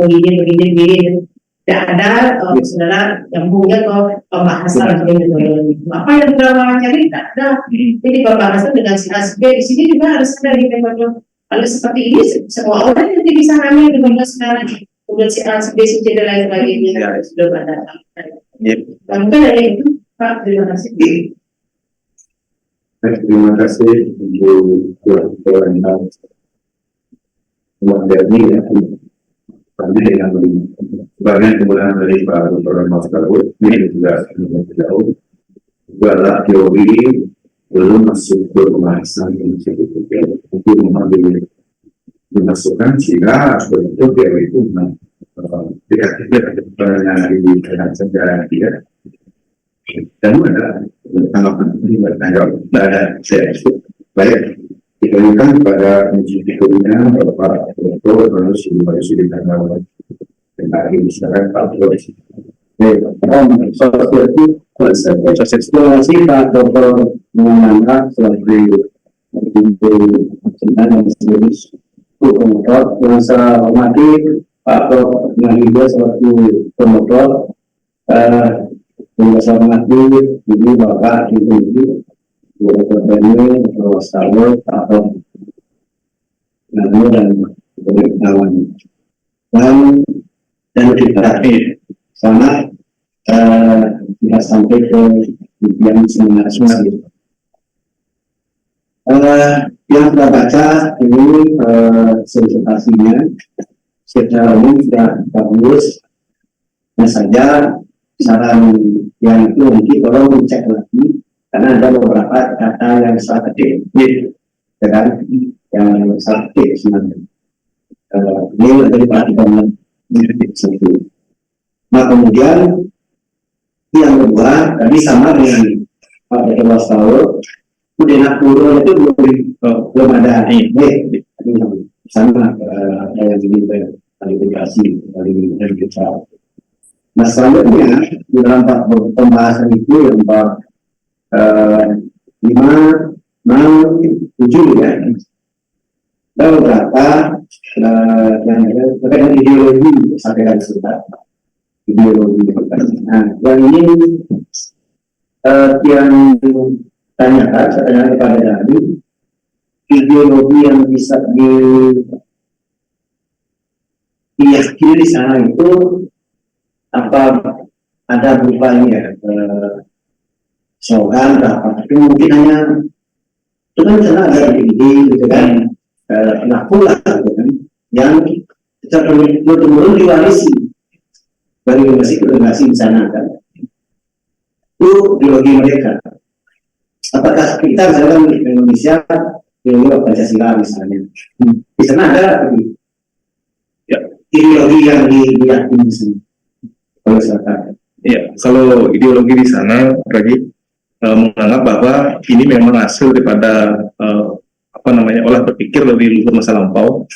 begini, tidak ada saudara yang punya pembahasan apa yang sudah wawancara tidak ada. Jadi pembahasan dengan si ASB di sini juga harus ada di metode. Kalau seperti ini semua orang nanti bisa ambil dengan sekarang. Kemudian si ASB, si dan lain sebagainya sudah ada. Mungkin ada itu Pak. Terima kasih. Terima kasih untuk keterangan moderni ya. Tadi yang sebagian kemudian dari Pak Dr. Master ini juga jauh. Juga teori belum masuk ke pembahasan yang cukup untuk mengambil dimasukkan sehingga betul teori itu di dalam sejarah dia. Dan ada tanggapan ini bertanggung ada saya baik diberikan kepada institusinya Bapak Dr. Manusia ditanggapan dan hari misalkan Pak Polisi. Sosialisasi Pak Dr. menganggap sebagai sebenarnya serius promotor yang saya hormati Pak Dr. Manusia selaku promotor saya mengerti ini Bapak Ibu Bapak Bani, Bapak Stawel, Pak Nano dan kawan dan kita sana kita sampai ke yang sebenarnya yang kita baca ini presentasinya secara umum sudah bagus, hanya saja saran yang itu nanti tolong dicek lagi karena ada beberapa kata yang salah ketik, kan? Yang salah ketik sebenarnya. Ini lebih perhatikan satu. Nah kemudian yang kedua tadi sama dengan Pak Dr. Wastawel, udah puluh itu belum ada. Sama yang kualifikasi dari kita. Nah selanjutnya di dalam pembahasan itu yang Pak 5, 6, 7 ya. Dan beberapa yang terkait ideologi sampaikan sebentar. Ideologi. Nah yang ini yang tanyakan, saya tanya kepada Dadi, ideologi yang bisa diyakini di sana itu apa ada berupanya slogan apa tapi mungkin hanya itu kan sana ada ide gitu kan pula gitu kan yang kita perlu diwarisi dari generasi di sana kan itu ideologi mereka. Apakah kita misalkan di Indonesia ideologi Pancasila misalnya di sana ada ideologi yang diyakini di sana. Ya, kalau ideologi di sana, Ragi menganggap bahwa ini memang hasil daripada olah berpikir dari leluhur masa lampau.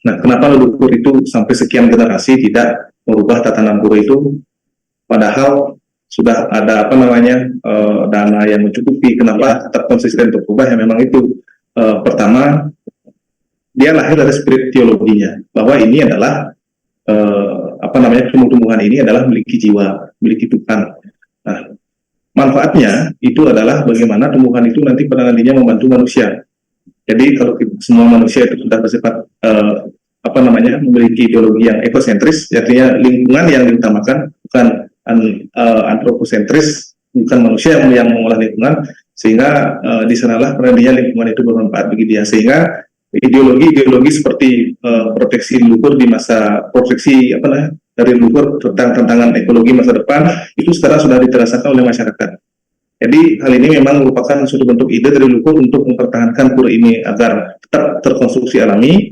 Nah, kenapa leluhur itu sampai sekian generasi tidak merubah tatanan pura itu, padahal sudah ada dana yang mencukupi. Kenapa tetap konsisten untuk berubah? Ya memang itu pertama dia lahir dari spirit teologinya bahwa ini adalah tumbuh-tumbuhan ini adalah memiliki jiwa, memiliki Tuhan. Nah, manfaatnya itu adalah bagaimana tumbuhan itu nanti pada nantinya membantu manusia. Jadi kalau semua manusia itu sudah bersifat memiliki ideologi yang ekosentris, artinya lingkungan yang diutamakan, bukan antroposentris, bukan manusia yang mengolah lingkungan, sehingga di sanalah nantinya lingkungan itu bermanfaat bagi dia. Sehingga ideologi seperti proteksi leluhur di masa dari leluhur tentang tantangan ekologi masa depan itu sekarang sudah dirasakan oleh masyarakat. Jadi hal ini memang merupakan suatu bentuk ide dari leluhur untuk mempertahankan pura ini agar tetap terkonstruksi alami,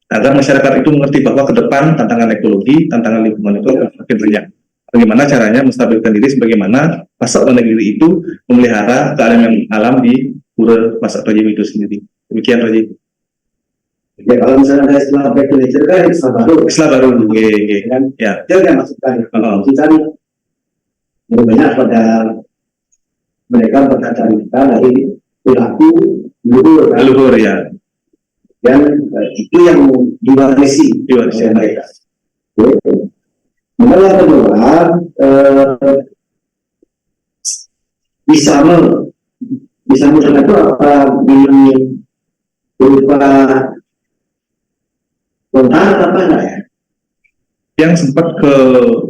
agar masyarakat itu mengerti bahwa ke depan tantangan ekologi, tantangan lingkungan itu akan semakin banyak. Bagaimana caranya menstabilkan diri sebagaimana Pasak Wonogiri itu memelihara keaneman alam di pura Pasak Tojim itu sendiri. Demikian, Raji. Ya kalau misalnya ada istilah back to nature kan istilah baru kan ya dia yang masukkan kita banyak pada mereka berkata kita dari perilaku leluhur ya dan itu yang diwarisi mereka. Kemudian yang kedua bisa menurut itu apa berupa kontak apa enggak ya? Yang sempat ke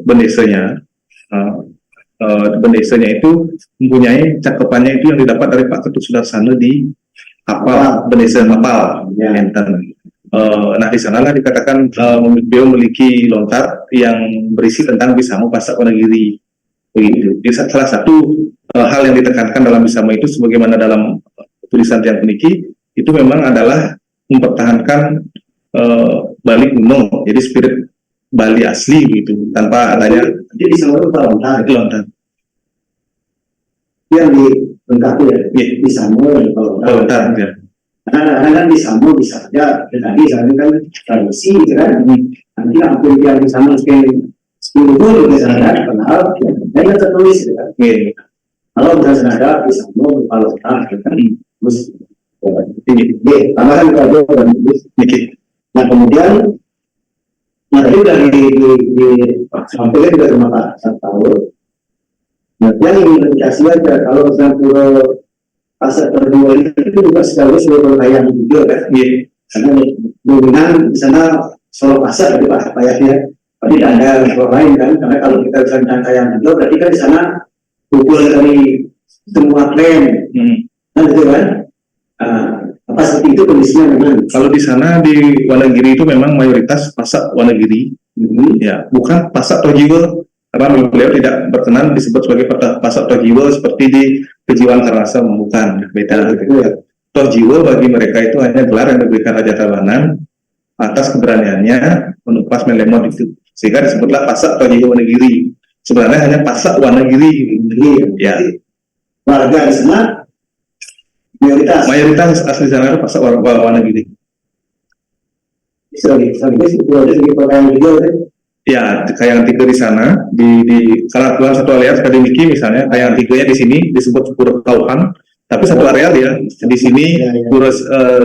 Bendesanya, Bendesanya itu mempunyai cakapannya itu yang didapat dari Pak Ketut Sudarsana di kapal Bendesa Kapal, Enten. Nah di sanalah dikatakan beliau memiliki lontar yang berisi tentang Bisamo Pasak Wonogiri. Begitu. Jadi salah satu hal yang ditekankan dalam Bisamo itu, sebagaimana dalam tulisan yang memiliki itu memang adalah mempertahankan balik gunung, jadi spirit Bali asli gitu tanpa adanya Jadi di sana itu lontar. lontar. Yang di lengkapi ya. Iya. Di sana di lontar. Lontar ya. Karena kan di sana bisa aja. Dan tadi sana kan tradisi gitu kan. Nanti hampir yang di sana mungkin 10 pun di sana kan. Padahal ya tertulis gitu kan. Iya. Kalau misalnya ada di sana berupa lontar gitu kan. Terus Ini tambahkan kita ada dan terus. dikit. Nah kemudian nah tadi udah di sampaikan juga sama Pak Sartaul. Nah yang ingin dikasih aja kalau misalnya pura pasar kedua itu juga sekaligus sebagai kayaan juga kan. Iya. Karena dominan di sana soal pasar tadi Pak Payahnya. Tapi tidak ada soal lain kan. Karena kalau kita bisa kayaan juga berarti kan di sana kumpul dari semua klaim. Nah itu kan. Apa seperti itu kondisinya memang. Kalau di sana di Wonogiri itu memang mayoritas pasak Wonogiri, ya bukan pasak Tojiwo, karena beliau tidak berkenan disebut sebagai pasak Tojiwo seperti di Kejiwan Karangasem, bukan, beda. Tojiwo bagi mereka itu hanya gelar yang diberikan Raja Tabanan atas keberaniannya menumpas melemot itu, sehingga disebutlah pasak Tojiwo Wonogiri. Sebenarnya hanya pasak Wonogiri, ya. Warga di sana mayoritas asli sana itu pasak Wonogiri. Sekaligus itu ada segi perkayaan juga kan. Ya, kayangan tiga di sana di salah satu area akademiki misalnya kayangan tiganya di sini disebut pura Kauhan, tapi satu areal ya di sini pura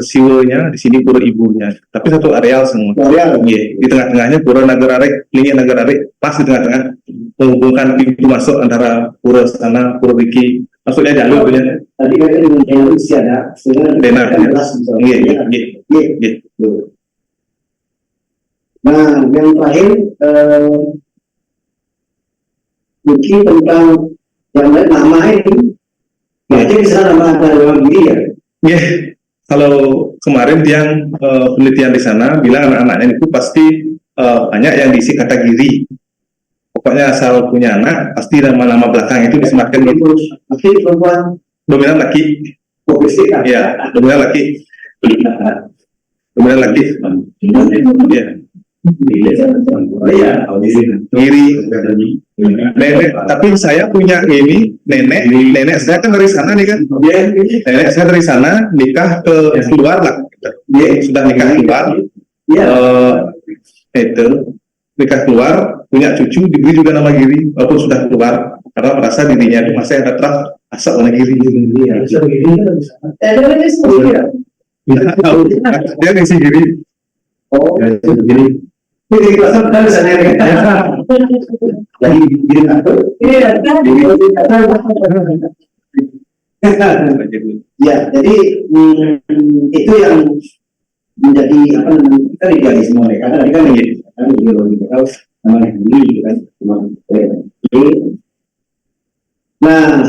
siwanya, di sini pura ibunya, tapi satu areal semua. Areal. Iya, di tengah-tengahnya pura Nagararek, lingi Nagararek pas di tengah-tengah menghubungkan pintu masuk antara pura sana pura Riki, maksudnya jalur punya. Tadi kan dengan yang Rusia ada, Benar. Iya. Nah, yang terakhir mungkin tentang yang lain nama ini. Jadi di sana nama ada Wonogiri ya. Iya. Kalau kemarin yang penelitian di sana bilang anak-anaknya itu pasti banyak yang diisi kata Giri. Pokoknya asal punya anak pasti nama-nama belakang itu disematkan gitu. Pasti perempuan Dominan laki. profesi kan. Iya, dominan laki. Dominan laki. Iya. Iya. Giri. Nenek, tapi saya punya ini nenek saya kan dari sana nih kan. Nenek saya dari sana nikah ke keluar lah. Dia sudah nikah keluar. Itu nikah keluar punya cucu diberi juga nama Giri walaupun sudah keluar karena merasa dirinya itu masih ada terang asal Wonogiri. Tidak tahu dia ngisi Giri. Oh, Giri. ini kelasnya benar di sana ya. Jadi Giri atau iya, ya, jadi itu yang menjadi apa namanya kita idealisme mereka kan tadi kan ideologi mereka namanya ini kan nah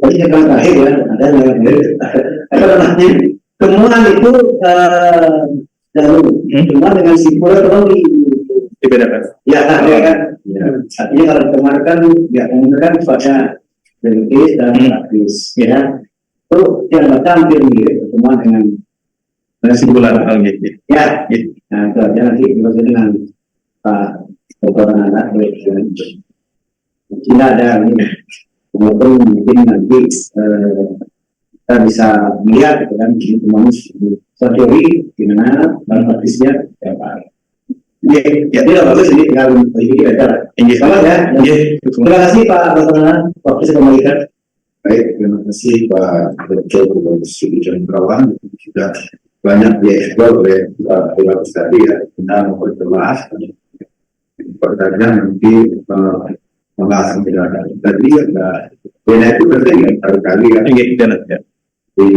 tadi yang terakhir ya ada yang apa namanya temuan itu temuan dengan simpul teknologi Dibedakan. ya kan artinya kalau kemarin kan ya menggunakan pada religius dan praktis ya itu yang hampir mirip pertemuan dengan Simpulan gitu. ya, nah itu aja nanti dimaksud dengan Pak Dr. Anak Cina ada ini, walaupun mungkin nanti kita bisa melihat gitu kan, teori gimana dan praktisnya ya Pak. Ya tidak bagus ini tinggal begini aja. Selamat ya. Terima kasih Pak Dr. Anak, waktu saya kembalikan. Baik, terima kasih Pak Dr. Sidi Perawan juga banyak dieksplor oleh Pak Dewa tadi ya, kita memperjelas pertanyaan nanti membahas tadi ada dana itu penting ya kali ya di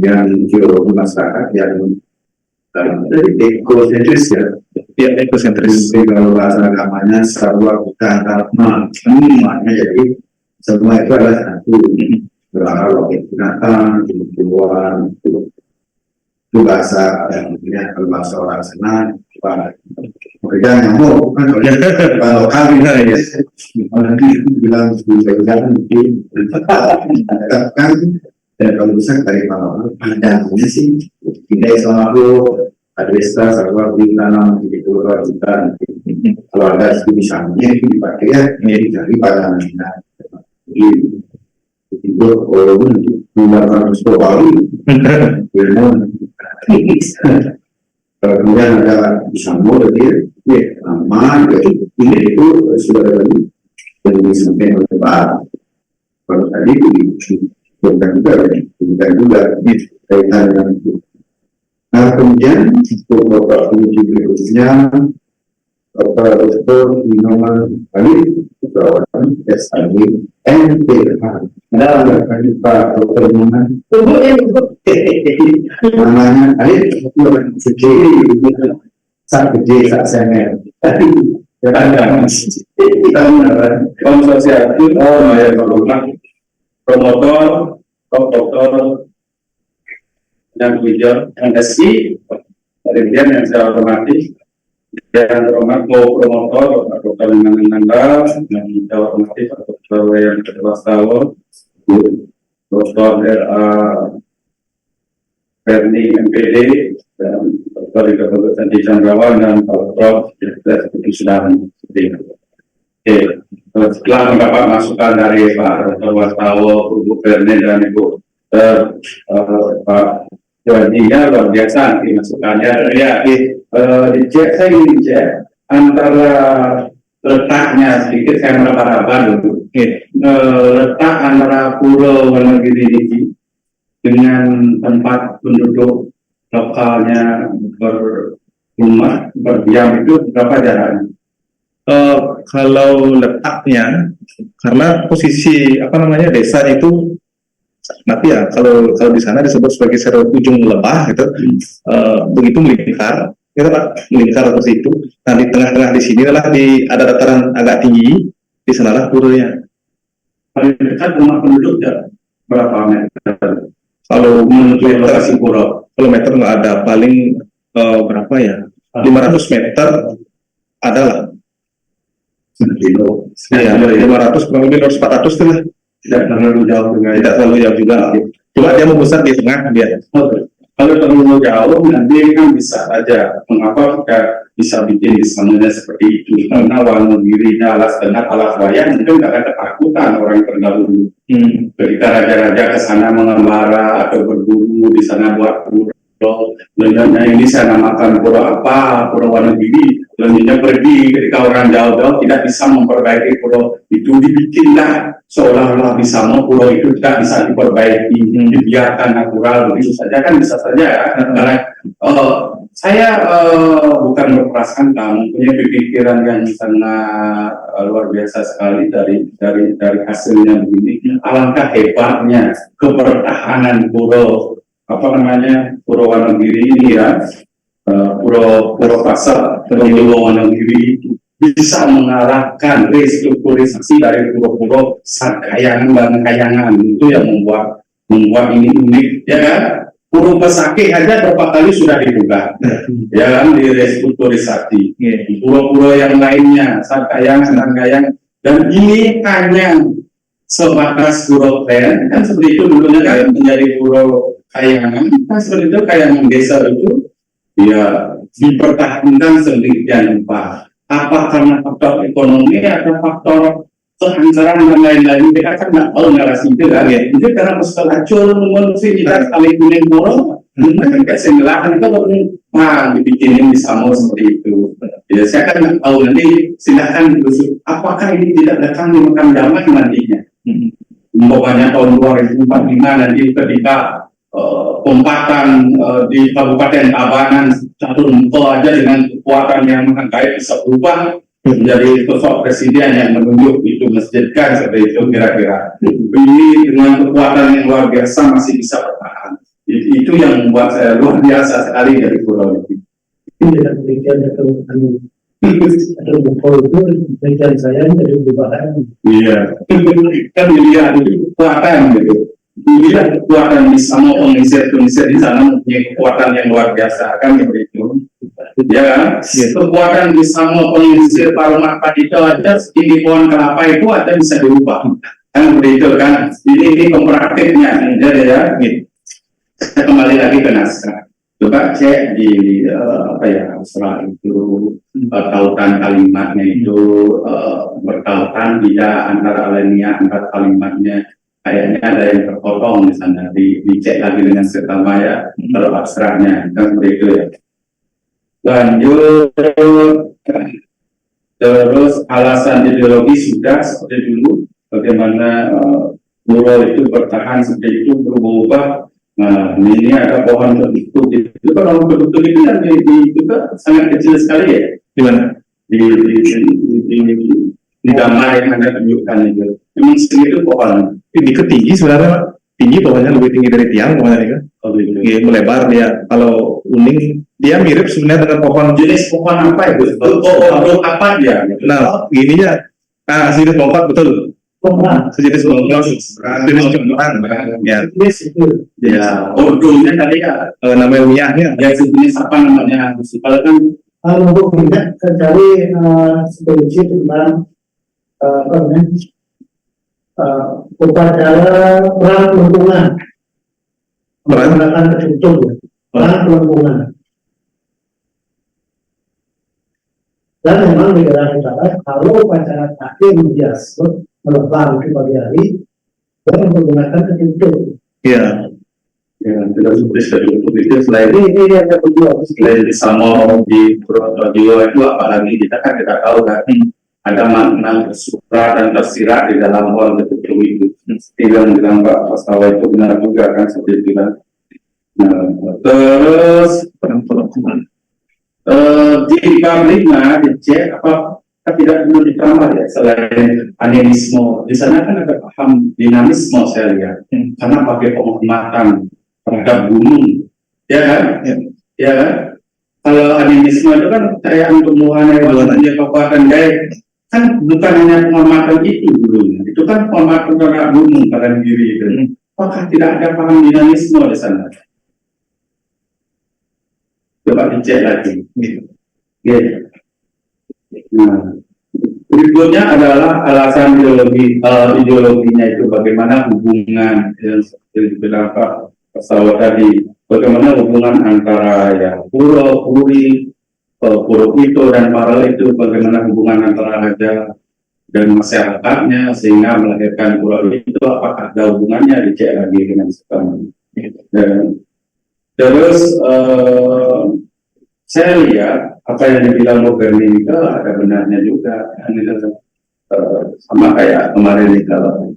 yang geologi masyarakat yang dari ekosentris ya ekosentris kalau bahasa agamanya sarwa bukan karma semuanya jadi semua itu adalah satu berawal dari binatang tumbuhan itu bahasa yang kalau bahasa orang sana pekerjaan nyamuk kan kalau kami ya nanti bilang pekerjaan mungkin kan dan kalau bisa dari mana ada sih tidak selalu ada sarwa di tanam di pulau hutan Kalau ada studi samanya itu dipakai ya, dari pada minat. Itu orang menggunakan Bali, kemudian ada Bisamo, jadi nama ini itu sudah ada yang disampaikan oleh Pak. Kalau tadi bukan juga kaitan dengan itu. Nah, kemudian beberapa uji berikutnya Dr. Inoman Ali perawatan SAD NPH. Ada Pak Dr. Inoman namanya Ali saat gede saat semer Konsorsiatif promotor dokter yang bijak MSI kemudian yang saya hormati yang terhormat promotor Dr. Nanda yang saya hormati Pak Dr. yang ke-12 Dr. R.A. Ferni MPD dan Dr. Dr. Santi Chandrawan dan Pak Prof. Seperti sudah seperti itu. Oke, setelah mendapat masukan dari Pak Dr. Wastawo, Ibu Ferni dan Ibu Pak Jadinya luar biasa masukannya. Ya, dicek saya ingin dicek antara letaknya sedikit saya meraba-raba dulu. Letak antara Pulau Wonogiri ini dengan tempat penduduk lokalnya berumah berdiam itu berapa jaraknya? Kalau letaknya, karena posisi desa itu nanti ya kalau di sana disebut sebagai ujung lebah gitu, begitu melingkar, itu Pak, melingkar seperti itu. Nah di tengah-tengah di sini adalah ada dataran agak tinggi, di sanalah puranya. Paling dekat rumah penduduk ya berapa meter? Kalau menuju lokasi pura, kilometer nggak ada, paling berapa ya? 500 meter adalah. Ya, 500 kurang lebih 400 tuh lah. Tidak terlalu jauh dengan Tidak terlalu jauh juga. Cuma dia membesar di tengah dia. Kalau terlalu jauh nanti kan bisa aja mengapa kita bisa bikin desainnya seperti itu, karena Wonogirinya alas tengah alas bayang itu nggak ada ketakutan orang terdahulu. Ketika raja-raja ke sana mengembara atau berburu di sana buat pulau, dan ini saya namakan pulau apa, Pulau Wonogiri. Selanjutnya pergi ketika orang jauh-jauh tidak bisa memperbaiki pulau itu, dibikinlah seolah-olah bisa pulau itu tidak bisa diperbaiki, dibiarkan natural begitu saja kan bisa saja ya. Karena saya bukan berprasangka, mempunyai pikiran yang sangat luar biasa sekali dari hasilnya begini. Alangkah hebatnya kebertahanan pulau Pulau Wonogiri ini ya. Pulau Pasar dan Pulau Wonogiri bisa mengarahkan restrukturisasi dari pulau-pulau Kayangan dan Kayangan, itu yang membuat ini unik ya kan. Pulau Pesakeh aja berapa kali sudah dibuka ya kan, direstrukturisasi. Pulau-pulau yang lainnya Kayangan dan Kayangan, dan ini hanya sebatas pulau kan seperti itu dulunya kan, menjadi Pulau Kayangan kan seperti itu. Kayangan desa itu ya dipertahankan sedemikian rupa. Apa karena faktor ekonomi atau faktor kehancuran dan lain-lain, kita kan nggak tahu narasi itu kan. Itu karena peskelacur manusia kita saling kuning borong, mungkin kayak sengelahan itu dibikinin di Samo seperti itu. Ya saya kan nggak tahu, nanti silakan ditelusuri apakah ini tidak datang di makam zaman nantinya. Umpamanya tahun 2045 nanti ketika Kompatan di Kabupaten Tabanan satu Nungko aja dengan kekuatan yang mengangkai bisa berubah menjadi sosok presiden yang menunjuk itu masjid kan, seperti itu kira-kira. Ini dengan kekuatan yang luar biasa masih bisa bertahan. Itu yang membuat saya luar biasa sekali dari pulau ini. Tidak demikian atau buku itu penelitian saya dari perubahan. Iya, kan dilihat itu kekuatan gitu. Dilihat kekuatan di sana, pengisir di sana mempunyai kekuatan yang luar biasa kan begitu. Ya kan? Kekuatan di sana pengisir Parmat itu aja di pohon kelapa itu ada bisa diubah kan begitu kan. Ini komparatifnya jadi ya. Saya kembali lagi ke naskah. Coba cek di setelah itu tautan kalimatnya itu bertautan tidak antara alinea antar kalimatnya, kayaknya ada yang terpotong di sana, dicek lagi dengan seksama ya, kalau abstraknya kan seperti itu ya. Lanjut, terus alasan ideologi sudah seperti dulu, bagaimana pura itu bertahan seperti itu, berubah. Nah, ini ada pohon begitu. Itu kalau betul itu kan itu sangat kecil sekali ya. Di mana? Di gambar yang Anda tunjukkan itu. Memang segitu pohon. Ini ketinggi sebenarnya, Pak. Tinggi pohonnya, lebih tinggi dari tiang pohonnya ini kan. Oh, gitu. Iya, melebar dia. Kalau kuning, dia mirip sebenarnya dengan pohon. Jenis pohon apa itu? Oh, apa dia? Nah, gininya, sejenis lompat betul. Sejenis lompat, sejenis cemperan. Ya, Ya, ordonya tadi ya. nama ilmiahnya. Ya, sejenis apa namanya? Kalau kan Untuk tidak terjadi spesies tentang apa namanya upacara perang lingkungan, menggunakan tertutup perang lingkungan. Dan memang di daerah utara kalau upacara terakhir biasa melebang ke pagi hari dan menggunakan tertutup. Iya. ya, tidak seperti itu selain Ini yang kedua. selain di Samo di Purworejo itu apalagi kita kan tidak tahu kan ada makna tersurat dan tersirat di dalam hal itu yang bilang Pak Prastawa itu benar juga kan seperti itu kan. Nah, terus di bab 5 dicek apa tidak perlu ditambah ya selain animisme di sana kan ada paham dinamisme saya lihat karena pakai penghormatan terhadap gunung ya kan ya kan kalau animisme itu kan kayak tumbuhan hewan aja kabupaten gaya kan bukan hanya penghormatan itu dulunya itu kan penghormatan terhadap gunung pada diri itu apakah tidak ada paham dinamisme di sana? Coba dicek lagi gitu. Nah, berikutnya adalah alasan ideologinya itu bagaimana hubungan yang seperti dibilang Pak Prastawa tadi, bagaimana hubungan antara ya Puro, Puri, Puro Kuito dan Parel itu, bagaimana hubungan antara raja dan masyarakatnya sehingga melahirkan Puro itu, apakah ada hubungannya dicek lagi dengan sekarang. Dan terus saya lihat apa yang dibilang Modernika ada benarnya juga. Sama kayak kemarin kalau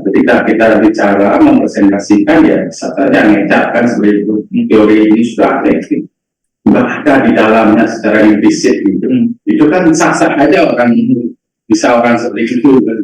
ketika kita bicara mempresentasikan ya bisa saja ngecapkan seperti itu teori ini sudah ada nggak ada di dalamnya secara implisit gitu. Itu kan sah-sah aja orang bisa orang seperti itu kan.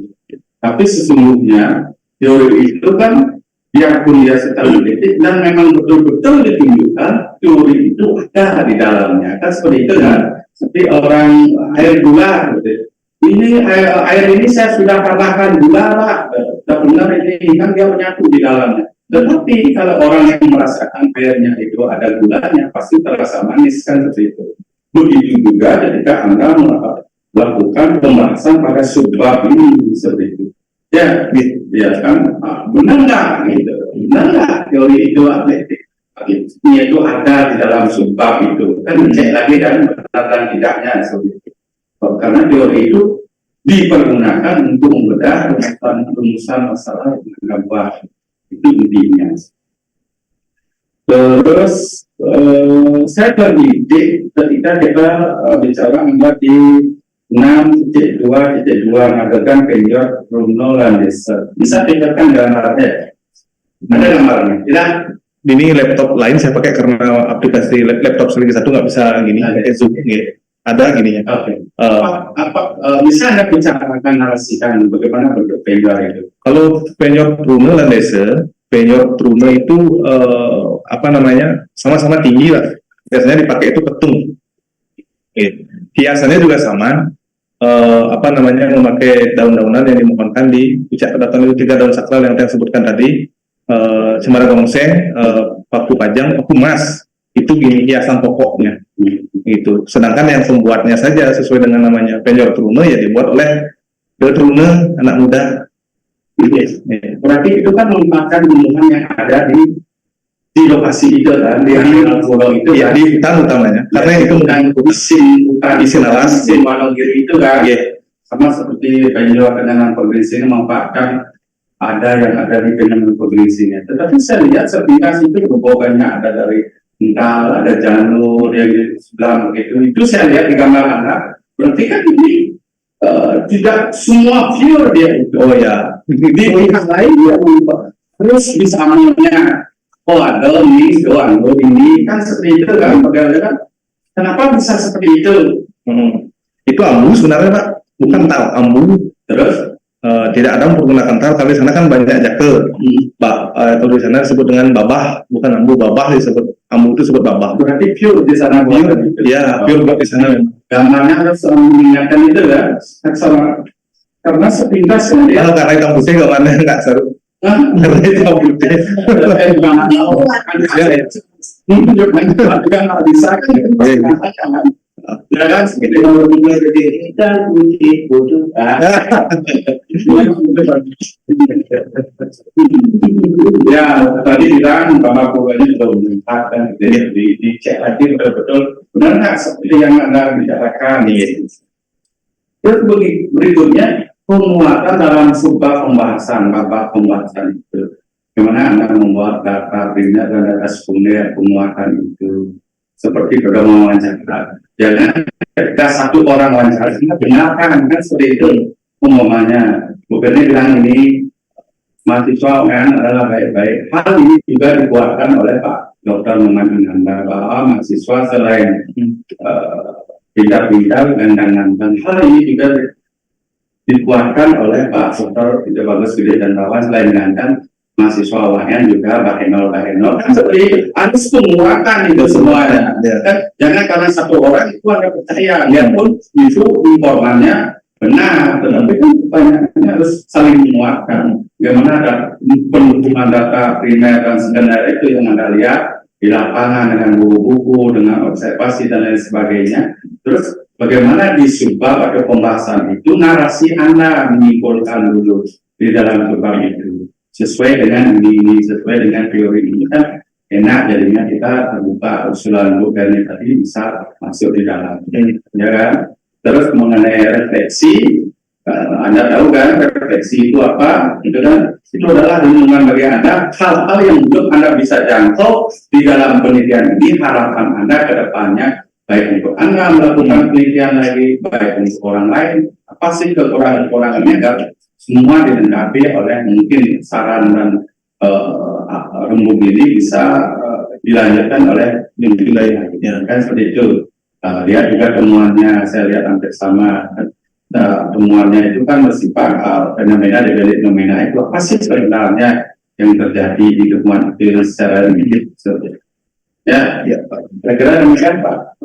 Tapi sesungguhnya teori itu kan biarpun dia secara politik dan memang betul-betul ditunjukkan teori itu ada di dalamnya kan seperti itu kan seperti orang air gula gitu. Ini air ini saya sudah katakan gula lah benar ini kan dia menyatu di dalamnya tetapi kalau orang yang merasakan airnya itu ada gulanya pasti terasa manis kan seperti itu. Begitu juga ketika Anda melakukan pembahasan pada subbab ini seperti itu. Ya, ya kan, benar nggak gitu, benar nggak teori itu atletik, itu ada di dalam subbab itu, kan cek lagi dan benar dan tidaknya seperti itu. Karena teori itu dipergunakan untuk membedah rumusan masalah yang gambar itu intinya. Terus saya terdidik ketika kita bicara anggap di 6.2.2 mengadakan penjor Bruno Landeser. Bisa tunjukkan gambarnya? Ada gambarnya? Tidak? Ini laptop lain saya pakai karena aplikasi laptop Seligi 1 nggak bisa gini, pakai Zoom gitu. Ada gininya. Oke. Bisa Anda bicarakan narasikan bagaimana bentuk penjor itu? Kalau penjor Bruno Landeser, penjor Bruno itu apa namanya sama-sama tinggi lah. Biasanya dipakai itu petung. Hiasannya juga sama. Apa namanya memakai daun-daunan yang dimohonkan di puncak kedatangan itu 3 daun sakral yang saya sebutkan tadi, cemara gongseng, paku pajang, paku emas, itu gini hiasan pokoknya gitu. Sedangkan yang pembuatnya saja sesuai dengan namanya penjor Trune ya dibuat oleh Trune anak muda. Berarti itu kan merupakan hubungan yang ada di di lokasi itu kan di pulau itu ya kan di hutan utamanya, karena itu bukan isin alas isin Wonogiri itu kan sama seperti penjual kenangan provinsi ini memanfaatkan ada yang ada di kenangan provinsinya. Tetapi saya lihat sepintas itu hubungannya ada dari Ental, ada Janur yang di sebelah begitu. Itu saya lihat di gambar Anda. Berarti kan ini tidak semua pure dia itu. oh ya Di pihak lain dia terus misalnya ada ini kan seperti itu kan bagaimana? Kenapa bisa seperti itu? Itu ambu sebenarnya Pak, bukan tar ambu. Terus Tidak ada menggunakan tar, tapi di sana kan banyak jake. Kalau di sana disebut dengan babah, bukan ambu, babah disebut. Ambu itu disebut babah. berarti pure di sana Pure, ya pure buat di sana memang. gambarnya harus mengingatkan itu ya sama karena sepintas ya Karena hitam putih kalau mana nggak seru. Karena hitam putih. Ya kan seperti kalau kita putih bodoh ya tadi bilang bahwa pokoknya belum menempatkan dicek lagi betul-betul benar nggak seperti yang Anda bicarakan terus berikutnya penguatan dalam sebuah pembahasan babak pembahasan itu gimana Anda membuat data primer dan data sekunder penguatan itu seperti pada wawancara jangan ketika satu orang wawancara benarkan kan seperti itu umpamanya bukannya bilang ini mahasiswa UN adalah baik-baik hal ini juga dikuatkan oleh Pak Dr. Muhammad Ananda bahwa mahasiswa selain pintar-pintar dan hal ini juga dikuatkan oleh Pak Dr. Tidak Bagus Gede dan Rawan selain ganteng mahasiswa UN juga bahenol kan seperti harus penguatan itu semuanya kan jangan karena satu orang itu Anda percaya biarpun itu informannya benar tetapi kan banyaknya harus saling menguatkan bagaimana ada pendukung data primer dan sekunder itu yang Anda lihat di lapangan dengan buku-buku dengan observasi dan lain sebagainya terus bagaimana di subbab atau pembahasan itu narasi Anda menyimpulkan dulu di dalam subbab itu sesuai dengan ini sesuai dengan teori ini kan enak jadinya kita terbuka usulan bukannya tadi bisa masuk di dalam ya kan terus mengenai refleksi Anda tahu kan refleksi itu apa itu kan itu adalah renungan bagi Anda hal-hal yang belum Anda bisa jangkau di dalam penelitian ini harapan Anda ke depannya baik untuk Anda melakukan penelitian lagi baik untuk orang lain apa sih kekurangan-kekurangannya agar semua dilengkapi oleh mungkin saran dan rembuk ini bisa dilanjutkan oleh nilai kan seperti itu. Lihat juga temuannya saya lihat hampir sama temuannya itu kan bersifat fenomena fenomena itu apa sih sebenarnya yang terjadi di temuan itu secara limit ya kira-kira demikian Pak.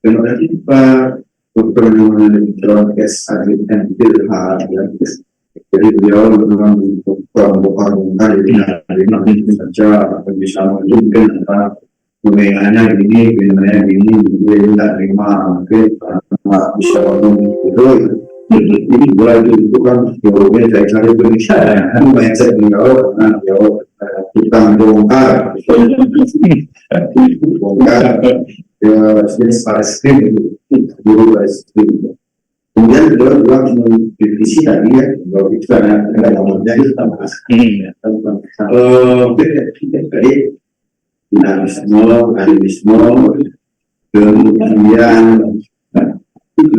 Terima kasih Pak Dr. Muhammad dan jadi beliau memang bukan hari ini saja bisa mungkin antara pemainannya ini dia tidak terima mungkin bisa itu ini mulai itu kan teorinya saya cari Indonesia banyak saya beliau karena beliau tukang bongkar jenis pareskrim guru pareskrim kemudian beliau juga mengkritisi tadi ya bahwa itu karena nomornya itu tambah jadi dinamisme, animisme, kemudian itu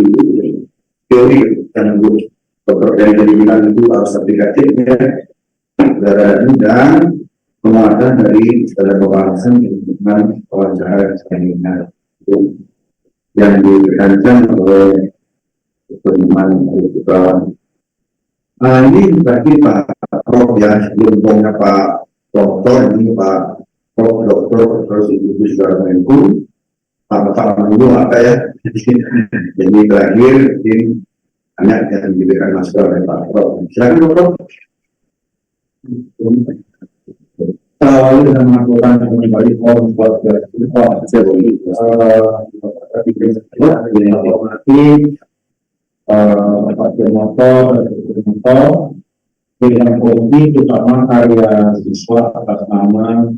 teori dan pekerjaan yang dibilang itu harus aplikatifnya dan penguatan dari dalam pembahasan dengan wawancara seminar yang dirancang oleh teman kawan. Ini berarti Pak Prof ya sebelum Pak Doktor ini Pak Prof Doktor terus Ibu juga menku Pak Mengu apa ya jadi terakhir mungkin banyak yang diberikan masukan oleh Pak Prof. Silakan Prof. Dengan melakukan kembali form buat motor dengan hobi terutama karya siswa atas nama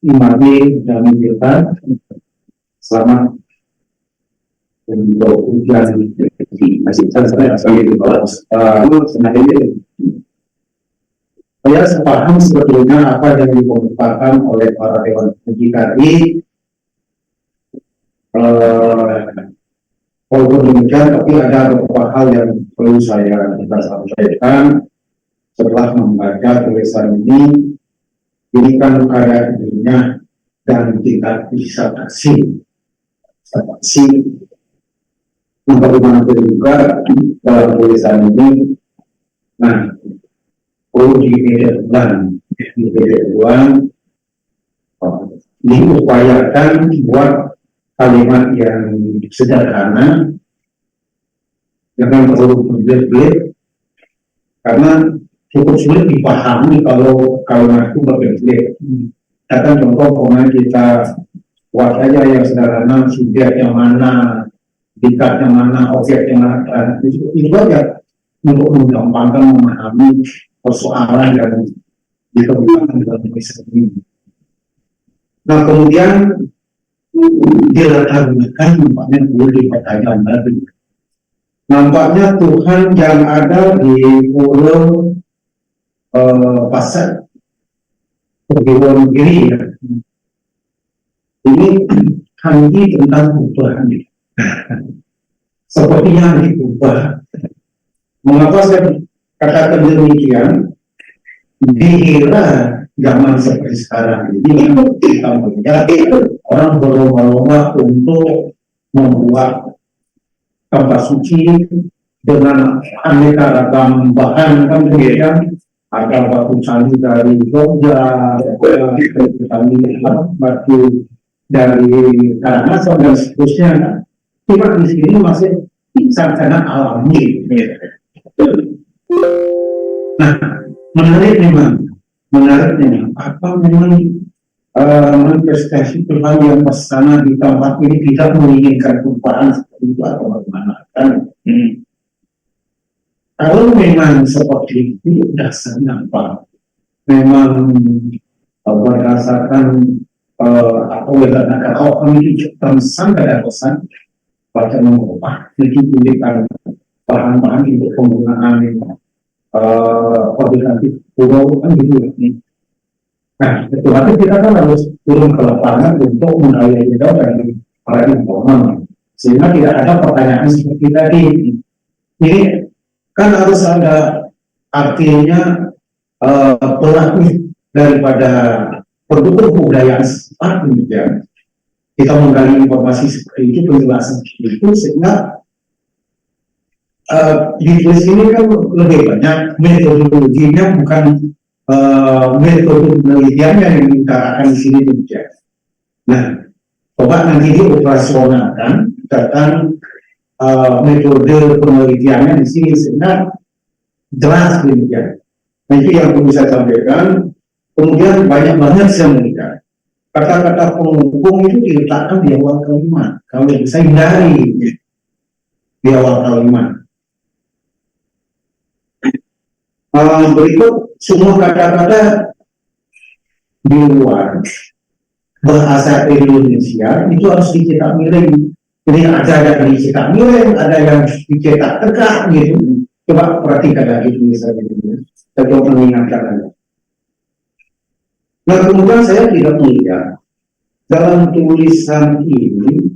Imadi dan Milkan. Selamat untuk ujian masih saya sebagai kepala senang ini. Saya sepaham sebetulnya apa yang dikemukakan oleh para dewan uji tadi. Walaupun demikian, tapi ada beberapa hal yang perlu saya sampaikan setelah membaca tulisan ini. Ini kan karya ilmiah dan tingkat disertasi. Bagaimanapun juga dalam tulisan ini, nah, perlu diulang, diupayakan buat kalimat yang sederhana, jangan terlalu berbelit-belit, karena cukup sulit dipahami kalau kalimat itu berbelit-belit. Katakan contoh, pokoknya kita buat aja yang sederhana, subjeknya mana, dikatnya mana, objeknya mana, itu aja untuk menggampangkan memahami persoalan yang dikemukakan dalam tulisan ini. Nah, kemudian dilatar belakangi nampaknya boleh pertanyaan tadi. Nampaknya Tuhan yang ada di pulau Pasar Perguruan Tinggi ya. Ini kanji tentang perubahan. Sepertinya diubah. Mengapa saya katakan demikian? Dikira zaman seperti sekarang ini kita melihat orang berlomba-lomba untuk membuat tempat suci dengan aneka ragam bahan, kan demikian. Ada batu candi dari Jogja, batu dari Karangasem dan seterusnya. Cuma di sini masih sangat alami. Nah, menarik memang apa memang manifestasi Tuhan yang bersana di tempat ini tidak menginginkan perubahan seperti itu atau bagaimana kan? Kalau memang seperti itu dasarnya apa? Memang berdasarkan atau berdasarkan kami tentang pada pesan pada mengubah pendidikan bahan-bahan untuk penggunaan koordinatif pulau kan gitu. Nah, itu nanti kita kan harus turun ke lapangan untuk menggali dari para informan sehingga tidak ada pertanyaan seperti tadi. Ini kan harus ada artinya pelaku daripada pendukung kebudayaan setempat demikian. Kita menggali informasi seperti itu, penjelasan seperti itu sehingga di tulis ini kan lebih banyak metodologinya, bukan metode penelitiannya yang diutarakan di sini demikian. Nah, coba nanti dioperasionalkan tentang metode penelitiannya di sini sehingga jelas demikian. Nah, itu yang perlu saya sampaikan. Kemudian banyak banget saya memberikan kata-kata penghubung itu diletakkan di awal kalimat. Kalau bisa hindari di awal kalimat. Berikut semua kata-kata di luar bahasa Indonesia itu harus dicetak miring. Jadi ada yang dicetak miring, ada yang dicetak tegak gitu. Coba perhatikan lagi tulisan ini. Saya coba mengingatkan Anda. Nah, kemudian saya tidak melihat dalam tulisan ini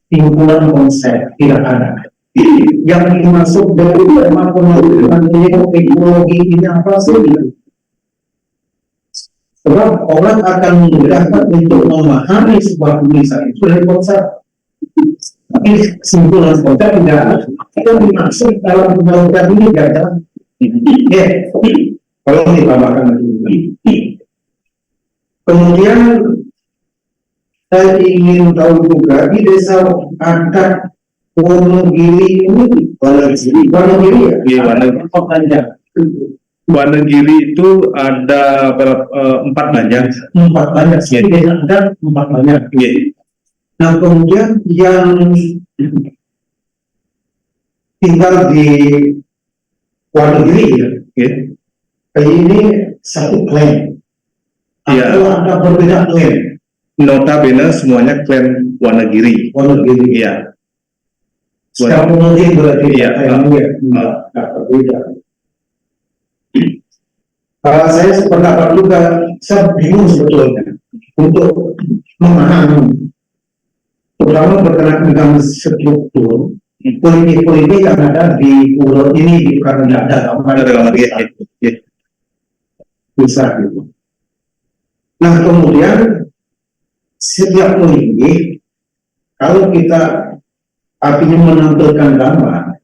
simpulan konsep tidak ada. Yang dimaksud dari penelitian teknologi ini apa sih? Sebab orang akan memudahkan untuk memahami sebuah tulisan itu dari konsep. Tapi simpulan konsep tidak ada. Yang dimaksud dalam penelitian ini tidak ada. Ya, kalau ditambahkan lagi. Kemudian saya ingin tahu juga di desa adat Wonogiri ini, Wonogiri ya? Iya, Wonogiri itu ada 4 banyak. 4 banyak, di desa adat 4 banyak. Nah, kemudian yang tinggal di Wonogiri ya, ini satu klaim. Iya. Atau ada berbeda klaim. Notabene semuanya klaim Wonogiri. Wonogiri. Iya. Sekarang mungkin berarti Iya. nggak berbeda. Saya sependapat juga, saya bingung sebetulnya untuk memahami, terutama berkenaan dengan struktur politik-politik yang ada di pulau ini, bukan tidak ada gambar bisa gitu. Nah kemudian setiap politik, kalau kita artinya menampilkan gambar,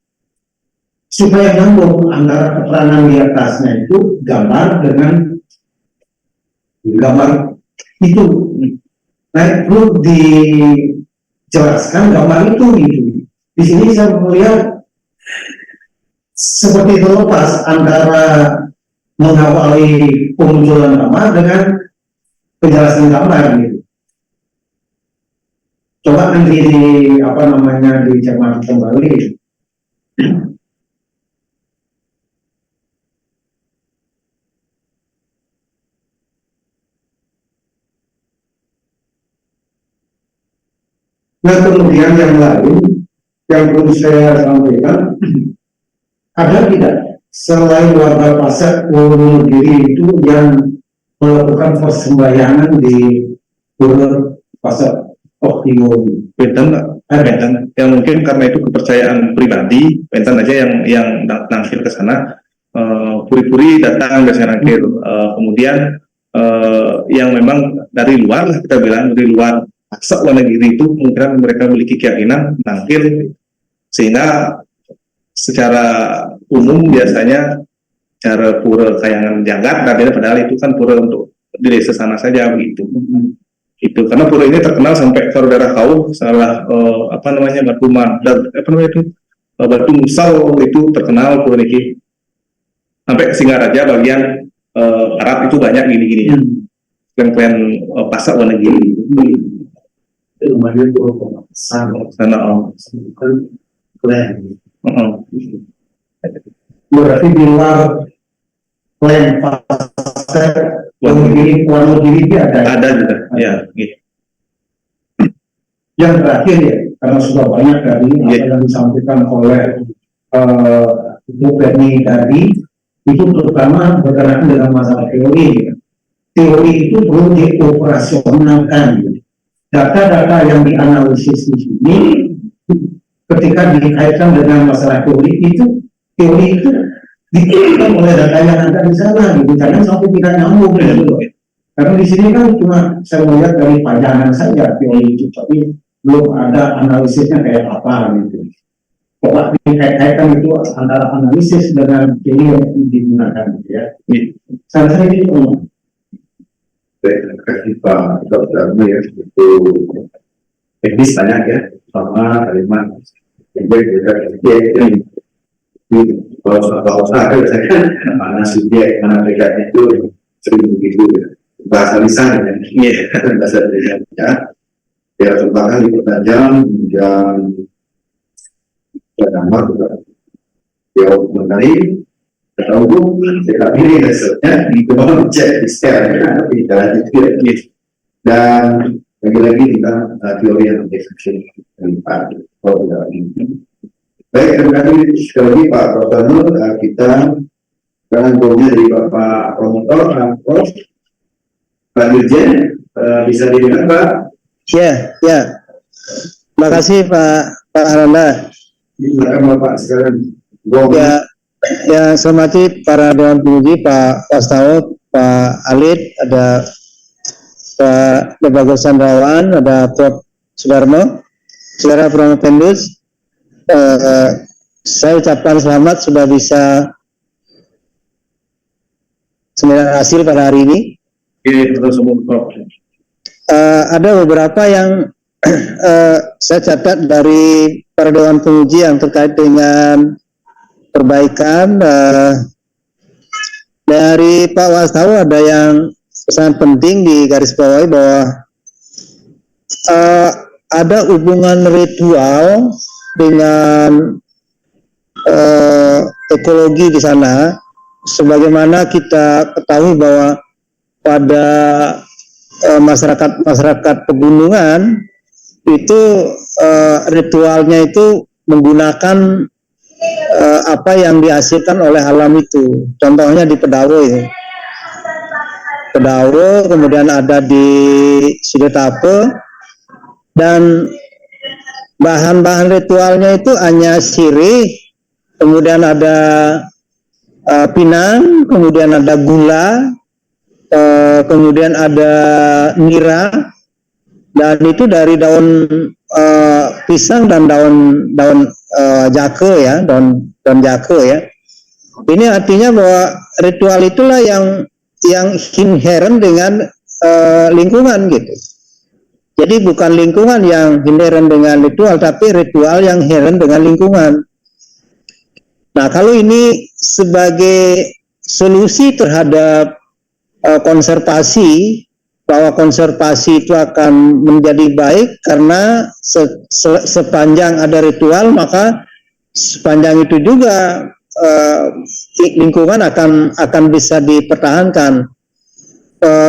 supaya nyambung antara keterangan di atasnya itu gambar dengan gambar itu. Nah, perlu dijelaskan gambar itu gitu. Di sini saya melihat seperti terlepas antara mengawali pemunculan gambar dengan penjelasan gambar gitu. Coba nanti dicermati kembali. Nah kemudian yang lain yang perlu saya sampaikan, ada tidak selain warga Pasar Wonogiri itu yang melakukan persembahyangan di Pura Pasar Oktiwoni? Benten, yang mungkin karena itu kepercayaan pribadi, Benten aja yang nangkir ke sana, puri-puri datang biasanya nangkir, kemudian yang memang dari luar lah kita bilang, dari luar Pasar Wonogiri itu mungkin mereka memiliki keyakinan nangkir, sehingga secara umum biasanya cara pura Kayangan Jagat, padahal itu kan pura untuk di desa sana saja begitu. Itu karena pura ini terkenal sampai ke daerah Kau, salah Batu Musau itu terkenal pura ini sampai ke Singaraja bagian barat itu banyak gini-gininya, klan Pasar Wonogiri. Lumayan pura sana klaim. Berarti di luar klaim Pasar Wonogiri ada juga, ya. Gitu. Yang terakhir ya, karena sudah banyak tadi apa yang disampaikan oleh Bu Penny tadi, itu terutama berkenaan dengan masalah teori. Teori itu perlu dioperasionalkan. Data-data yang dianalisis di sini, ketika dikaitkan dengan masalah teori itu dikaitkan oleh data yang ada di sana, gitu. Jangan sampai tidak nyambung gitu. Karena di sini kan cuma saya melihat dari pandangan saja teori itu, tapi belum ada analisisnya kayak apa gitu. Coba dikaitkan itu antara analisis dengan teori yang digunakan gitu ya. Saya itu Terima kasih Pak Dr. ya, itu teknis banyak ya, sama kalimat kalau saya kan mana subjek, mana predikatnya itu sering begitu ya. Bahasa lisan ya, bahasa lisan ya. Ya terutama di pertajam dan nama juga ya mengenai tahu saya pilih hasilnya itu mau cek di scan di dalam itu dan lagi-lagi kita teori yang deskripsi dari Pak ini. Baik, terima kasih sekali lagi Pak Prof. Kita sekarang gongnya dari Bapak Promotor Prof. Pak Dirjen, bisa didengar Pak? Ya. Terima kasih Pak Aranda. Silakan Bapak sekarang. Ya, saya hormati para Dewan Penguji, Pak Wastawa, Pak Alit, ada Pak Bagus Sandrawan, ada Prof. Sudarmo, saudara Promopendus. Saya ucapkan selamat sudah bisa sembilan hasil pada hari ini. Ada beberapa yang saya catat dari para Dewan Penguji yang terkait dengan perbaikan. Dari Pak Wastawa ada yang sangat penting di garis bawahi bahwa ada hubungan ritual dengan ekologi di sana, sebagaimana kita ketahui bahwa pada masyarakat pegunungan itu ritualnya itu menggunakan apa yang dihasilkan oleh alam itu. Contohnya di Pedawo itu. Pedawo, kemudian ada di Sidetape, dan bahan-bahan ritualnya itu hanya sirih, kemudian ada pinang, kemudian ada gula, kemudian ada nira, dan itu dari daun pisang dan daun jake ya, daun jake ya. Ini artinya bahwa ritual itulah yang inherent dengan lingkungan gitu. Jadi bukan lingkungan yang inherent dengan ritual, tapi ritual yang inherent dengan lingkungan. Nah, kalau ini sebagai solusi terhadap konservasi, bahwa konservasi itu akan menjadi baik karena sepanjang ada ritual, maka sepanjang itu juga lingkungan akan bisa dipertahankan.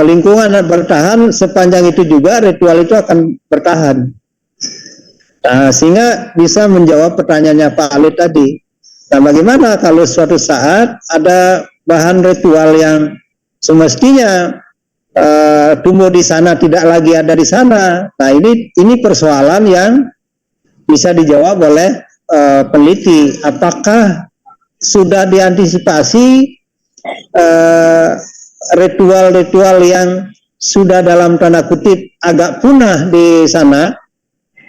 Lingkungan bertahan, sepanjang itu juga ritual itu akan bertahan. Nah, sehingga bisa menjawab pertanyaannya Pak Ali tadi. Nah, bagaimana kalau suatu saat ada bahan ritual yang semestinya tumbuh di sana tidak lagi ada di sana? Nah, ini persoalan yang bisa dijawab oleh peneliti. Apakah sudah diantisipasi ritual-ritual yang sudah dalam tanda kutip agak punah di sana,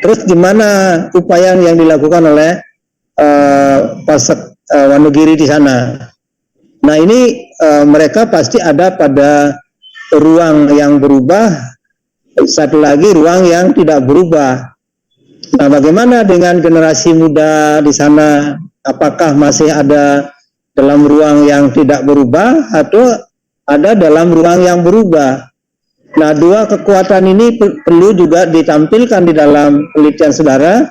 terus gimana upaya yang dilakukan oleh Pasak Wonogiri di sana? Nah, ini mereka pasti ada pada ruang yang berubah, satu lagi ruang yang tidak berubah. Nah, bagaimana dengan generasi muda di sana? Apakah masih ada dalam ruang yang tidak berubah atau ada dalam ruang yang berubah? Nah, dua kekuatan ini perlu juga ditampilkan di dalam penelitian saudara,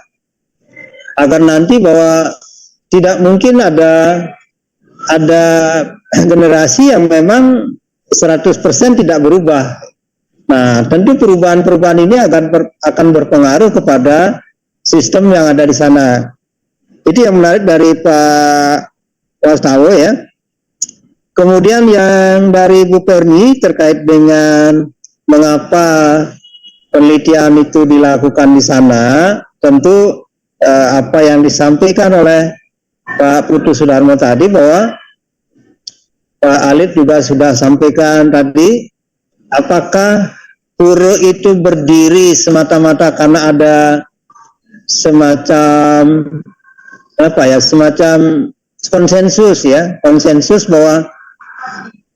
agar nanti bahwa tidak mungkin ada generasi yang memang 100% tidak berubah. Nah, tentu perubahan-perubahan ini akan berpengaruh kepada sistem yang ada di sana. Itu yang menarik dari Pak Wastawo ya. Kemudian yang dari Bu Perni terkait dengan mengapa penelitian itu dilakukan di sana, tentu apa yang disampaikan oleh Pak Putu Sudarmo tadi, bahwa Pak Alif juga sudah sampaikan tadi, apakah pura itu berdiri semata-mata karena ada semacam konsensus bahwa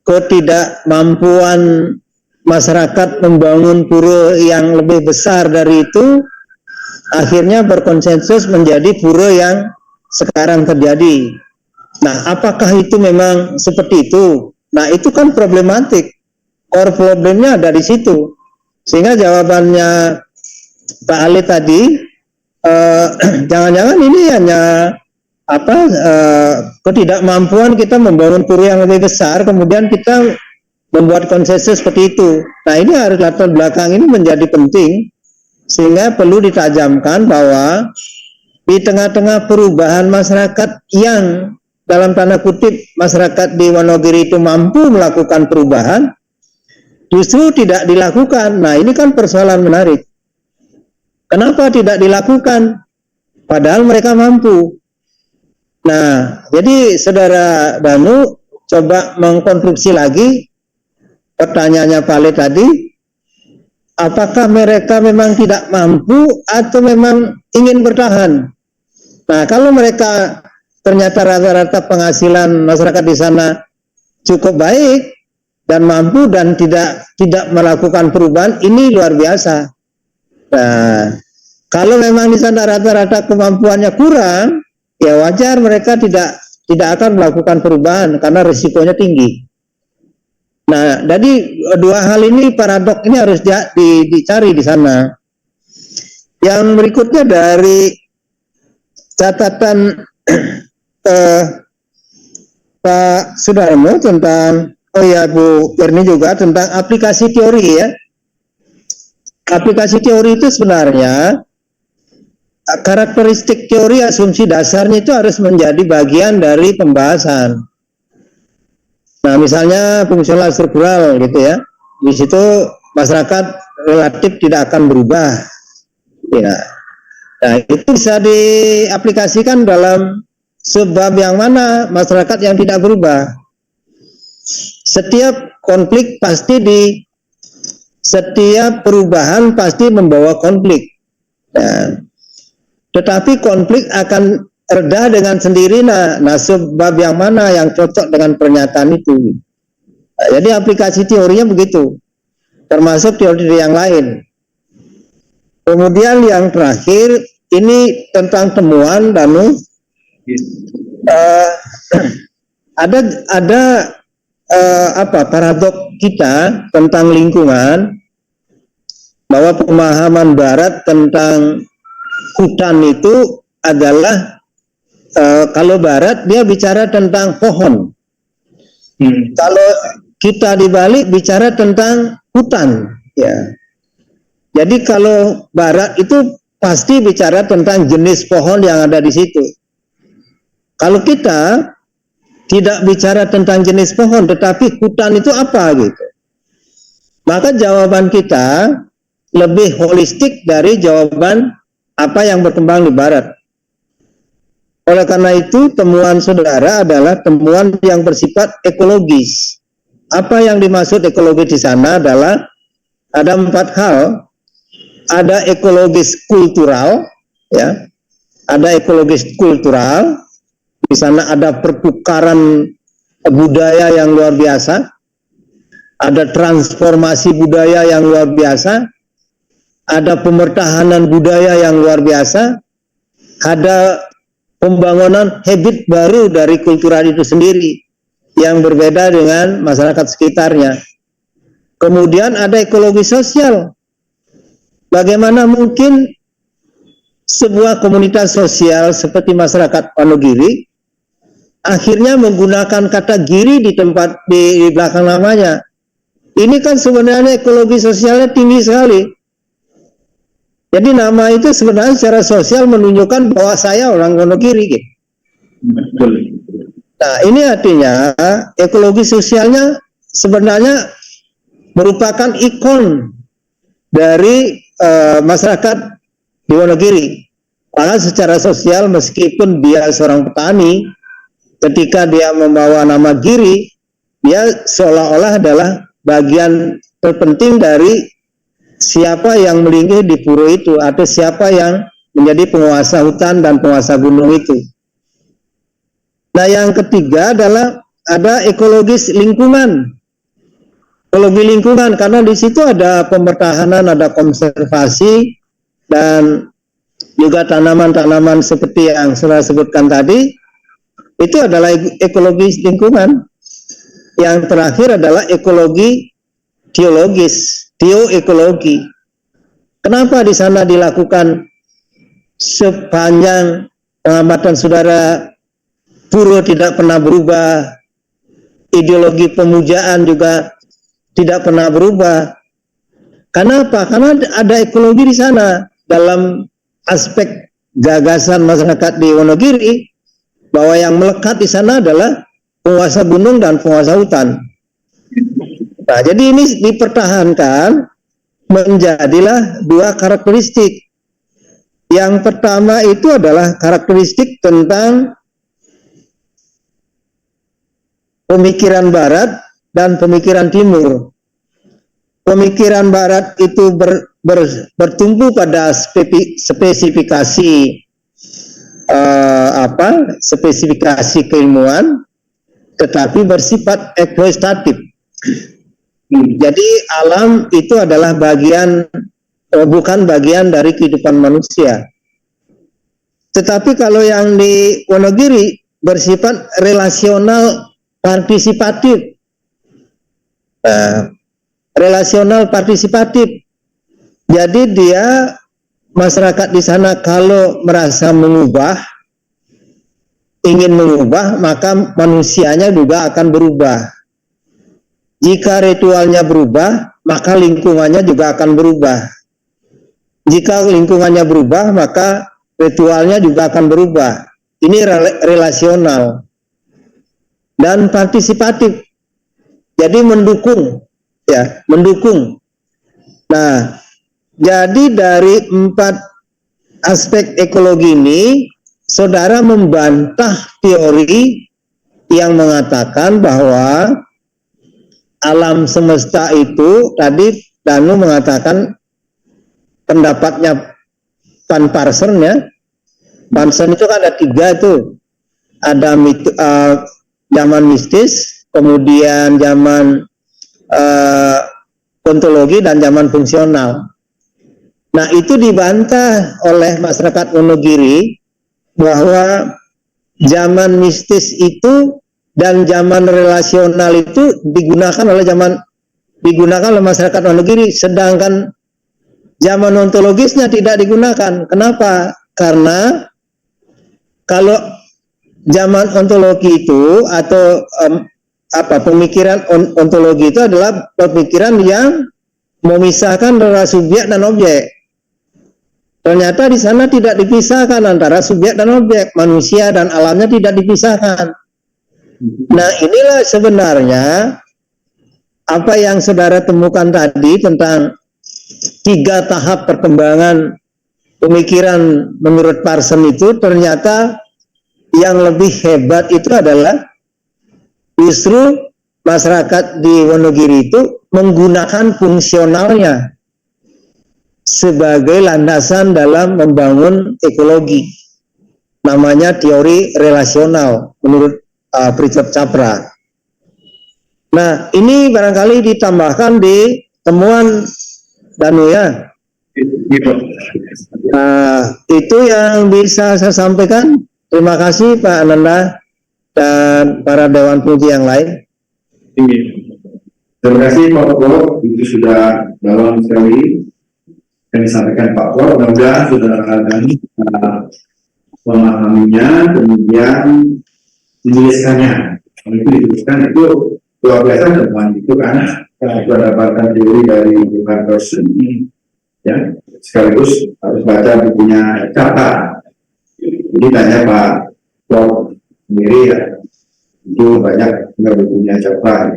ketidakmampuan masyarakat membangun pura yang lebih besar dari itu, akhirnya berkonsensus menjadi pura yang sekarang terjadi. Nah, apakah itu memang seperti itu? Nah, itu kan problematik. Core problemnya ada di situ. Sehingga jawabannya Pak Ali tadi, jangan-jangan ini hanya ketidakmampuan kita membangun pura yang lebih besar, kemudian kita membuat konsensus seperti itu. Nah, ini harus latar belakang ini menjadi penting, sehingga perlu ditajamkan bahwa di tengah-tengah perubahan masyarakat yang dalam tanda kutip masyarakat di Wonogiri itu mampu melakukan perubahan, justru tidak dilakukan. Nah, ini kan persoalan menarik. Kenapa tidak dilakukan? Padahal mereka mampu. Nah, jadi Saudara Danu coba mengkonstruksi lagi pertanyaannya Pak Ale tadi, apakah mereka memang tidak mampu atau memang ingin bertahan? Nah, kalau mereka ternyata rata-rata penghasilan masyarakat di sana cukup baik dan mampu dan tidak melakukan perubahan, ini luar biasa. Nah, kalau memang di sana rata-rata kemampuannya kurang, ya wajar mereka tidak akan melakukan perubahan karena risikonya tinggi. Nah, jadi dua hal ini, paradok ini harus dicari di sana. Yang berikutnya dari catatan Pak Sudarmo tentang, oh ya Bu Erni juga tentang aplikasi teori ya. Aplikasi teori itu sebenarnya karakteristik teori asumsi dasarnya itu harus menjadi bagian dari pembahasan. Nah, misalnya fungsional struktural gitu ya. Di situ masyarakat relatif tidak akan berubah. Ya. Nah, itu bisa diaplikasikan dalam sebab yang mana masyarakat yang tidak berubah. Setiap konflik pasti setiap perubahan pasti membawa konflik. Nah, tetapi konflik akan reda dengan sendiri. Nah, sebab yang mana yang cocok dengan pernyataan itu. Nah, jadi aplikasi teorinya begitu, termasuk teori yang lain. Kemudian yang terakhir ini tentang temuan Danu. Ada paradok kita tentang lingkungan, bahwa pemahaman Barat tentang hutan itu adalah kalau Barat dia bicara tentang pohon, kalau kita di Bali bicara tentang hutan, ya. Jadi kalau Barat itu pasti bicara tentang jenis pohon yang ada di situ. Kalau kita tidak bicara tentang jenis pohon, tetapi hutan itu apa gitu. Maka jawaban kita lebih holistik dari jawaban apa yang berkembang di Barat. Oleh karena itu, temuan saudara adalah temuan yang bersifat ekologis. Apa yang dimaksud ekologis di sana adalah ada 4 hal. Ada ekologis kultural, ya. Ada ekologis kultural. Di sana ada pertukaran budaya yang luar biasa, ada transformasi budaya yang luar biasa, ada pemertahanan budaya yang luar biasa, ada pembangunan habit baru dari kultural itu sendiri yang berbeda dengan masyarakat sekitarnya. Kemudian ada ekologi sosial. Bagaimana mungkin sebuah komunitas sosial seperti masyarakat Wonogiri akhirnya menggunakan kata giri di tempat di belakang namanya. Ini kan sebenarnya ekologi sosialnya tinggi sekali. Jadi nama itu sebenarnya secara sosial menunjukkan bahwa saya orang Wonogiri gitu. Nah, ini artinya ekologi sosialnya sebenarnya merupakan ikon dari masyarakat di Wonogiri. Karena secara sosial meskipun dia seorang petani, ketika dia membawa nama Giri, dia seolah-olah adalah bagian terpenting dari siapa yang melingkuh di pura itu, atau siapa yang menjadi penguasa hutan dan penguasa gunung itu. Nah, yang ketiga adalah ada ekologis lingkungan. Ekologi lingkungan, karena di situ ada pemertahanan, ada konservasi, dan juga tanaman-tanaman seperti yang saya sebutkan tadi. Itu adalah ekologi lingkungan. Yang terakhir adalah ekologi teologis, teoekologi. Kenapa di sana dilakukan sepanjang pengamatan saudara, pura tidak pernah berubah, ideologi pemujaan juga tidak pernah berubah. Kenapa? Karena ada ekologi di sana dalam aspek gagasan masyarakat di Wonogiri, bahwa yang melekat di sana adalah penguasa gunung dan penguasa hutan. Nah, jadi ini dipertahankan menjadilah 2 karakteristik. Yang pertama itu adalah karakteristik tentang pemikiran Barat dan pemikiran Timur. Pemikiran Barat itu bertumpu pada spesifikasi spesifikasi keilmuan, tetapi bersifat eksploitatif. Jadi alam itu adalah bukan bagian dari kehidupan manusia. Tetapi kalau yang di Wonogiri bersifat relasional partisipatif. Relasional partisipatif. Jadi dia masyarakat di sana kalau merasa mengubah, ingin mengubah, maka manusianya juga akan berubah. Jika ritualnya berubah, maka lingkungannya juga akan berubah. Jika lingkungannya berubah, maka ritualnya juga akan berubah. Ini relasional dan partisipatif. Jadi mendukung, ya, mendukung. Nah, jadi dari 4 aspek ekologi ini, saudara membantah teori yang mengatakan bahwa alam semesta itu, tadi Danu mengatakan pendapatnya Van Parsen, ya. Parsen itu kan ada 3 itu. Ada zaman mistis, kemudian zaman ontologi, dan zaman fungsional. Nah, itu dibantah oleh masyarakat Wonogiri bahwa zaman mistis itu dan zaman relasional itu digunakan oleh masyarakat Wonogiri, sedangkan zaman ontologisnya tidak digunakan. Kenapa? Karena kalau zaman ontologi itu atau pemikiran ontologi itu adalah pemikiran yang memisahkan antara subjek dan objek. Ternyata di sana tidak dipisahkan antara subjek dan objek, manusia dan alamnya tidak dipisahkan. Nah, inilah sebenarnya apa yang saudara temukan tadi tentang 3 tahap perkembangan pemikiran menurut Parsen itu, ternyata yang lebih hebat itu adalah justru masyarakat di Wonogiri itu menggunakan fungsionalnya sebagai landasan dalam membangun ekologi. Namanya teori relasional menurut Fritjof Capra. Nah, ini barangkali ditambahkan di temuan Danu, ya. Nah, itu yang bisa saya sampaikan. Terima kasih Pak Ananda dan para Dewan Penguji yang lain. Terima kasih Pak Pol, itu sudah dalam sekali yang disampaikan Pak Pol. Mudah-mudahan saudara akan memahaminya, kemudian menuliskannya. Kalau itu dituliskan itu luar biasa temuan itu, karena itu dapatkan teori dari Van Parsen, ya, sekaligus harus baca bukunya Capra. Jadi tanya Pak Pol sendiri, ya, itu banyak bukunya Capra.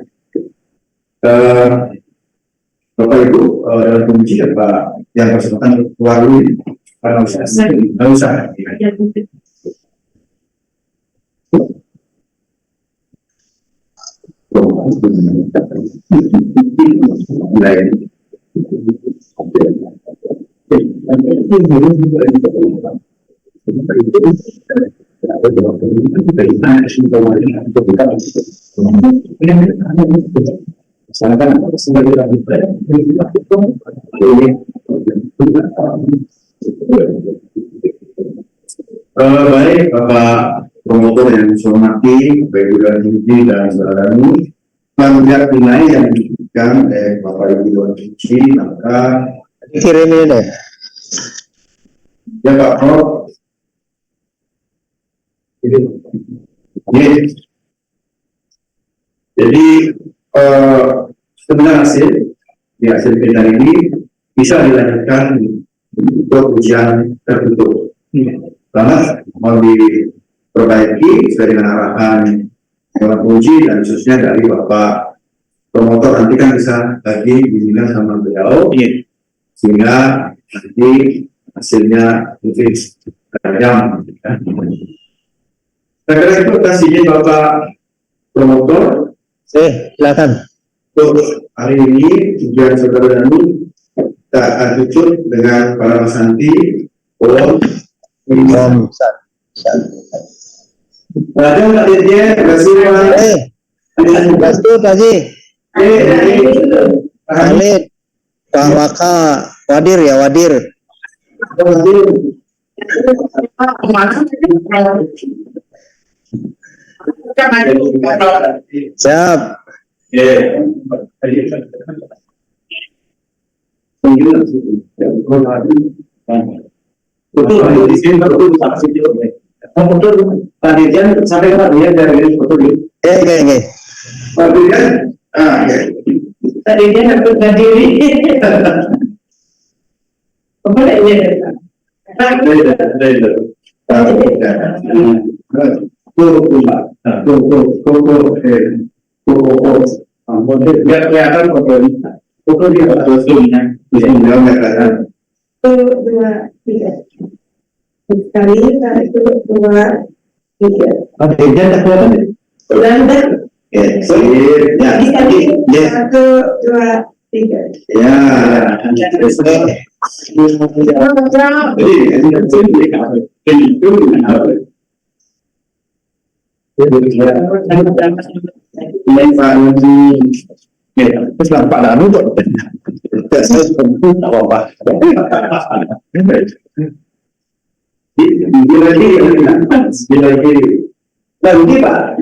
Bapak Ibu dalam penguji apa yang bersangkutan melalui para usaha, baik Bapak promotor yang saya hormati, Bapak Ibu dan Ibu dan saudara-saudari, setelah melihat nilai yang diberikan oleh Bapak Ibu Dewan Penguji, maka Kirim ini deh. ya Pak Prof. Jadi sebenarnya hasil penelitian ini bisa dilanjutkan untuk ujian tertutup. Karena mau diperbaiki sesuai dengan arahan Dewan Penguji dan khususnya dari Bapak promotor, nanti kan bisa lagi dibimbing sama beliau, sehingga nanti hasilnya lebih tajam. Saya kira itu kasihnya Bapak promotor. Silakan. Untuk hari ini tujuan saudara Danu kita akan tutup dengan para Santi. Ada nggak dia? Terima kasih Pak. Khalid, Pak Waka, Wadir ya, Wadir. Siap. foto Pak Dirjen sampai ke Pak Dirjen dari foto dulu. Oke. Pak Dirjen, ya. Tadi dia dapat berdiri. Apa lagi ya? Biar kelihatan foto ini. Foto dia fotonya. Satu, dua, tiga. Sekali, satu, dua, tiga. Pak Dirjen tak kelihatan. Dan Ya, sekali, satu, dua, tiga. ya. Terus Pak Danu kok tidak apa-apa. Lagi Pak.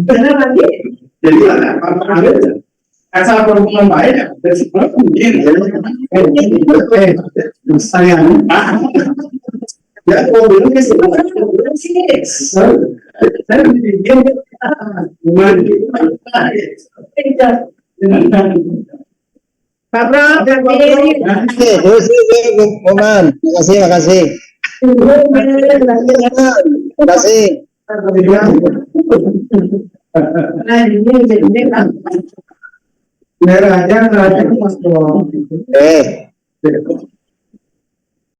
Benar lagi. Jadi Asal perempuan baik, sayang. ya mobilnya Pak Bro, berdiri. Oke, terus Moman, makasih. Makasih. Nah, ini jadi merahnya Mas Bro.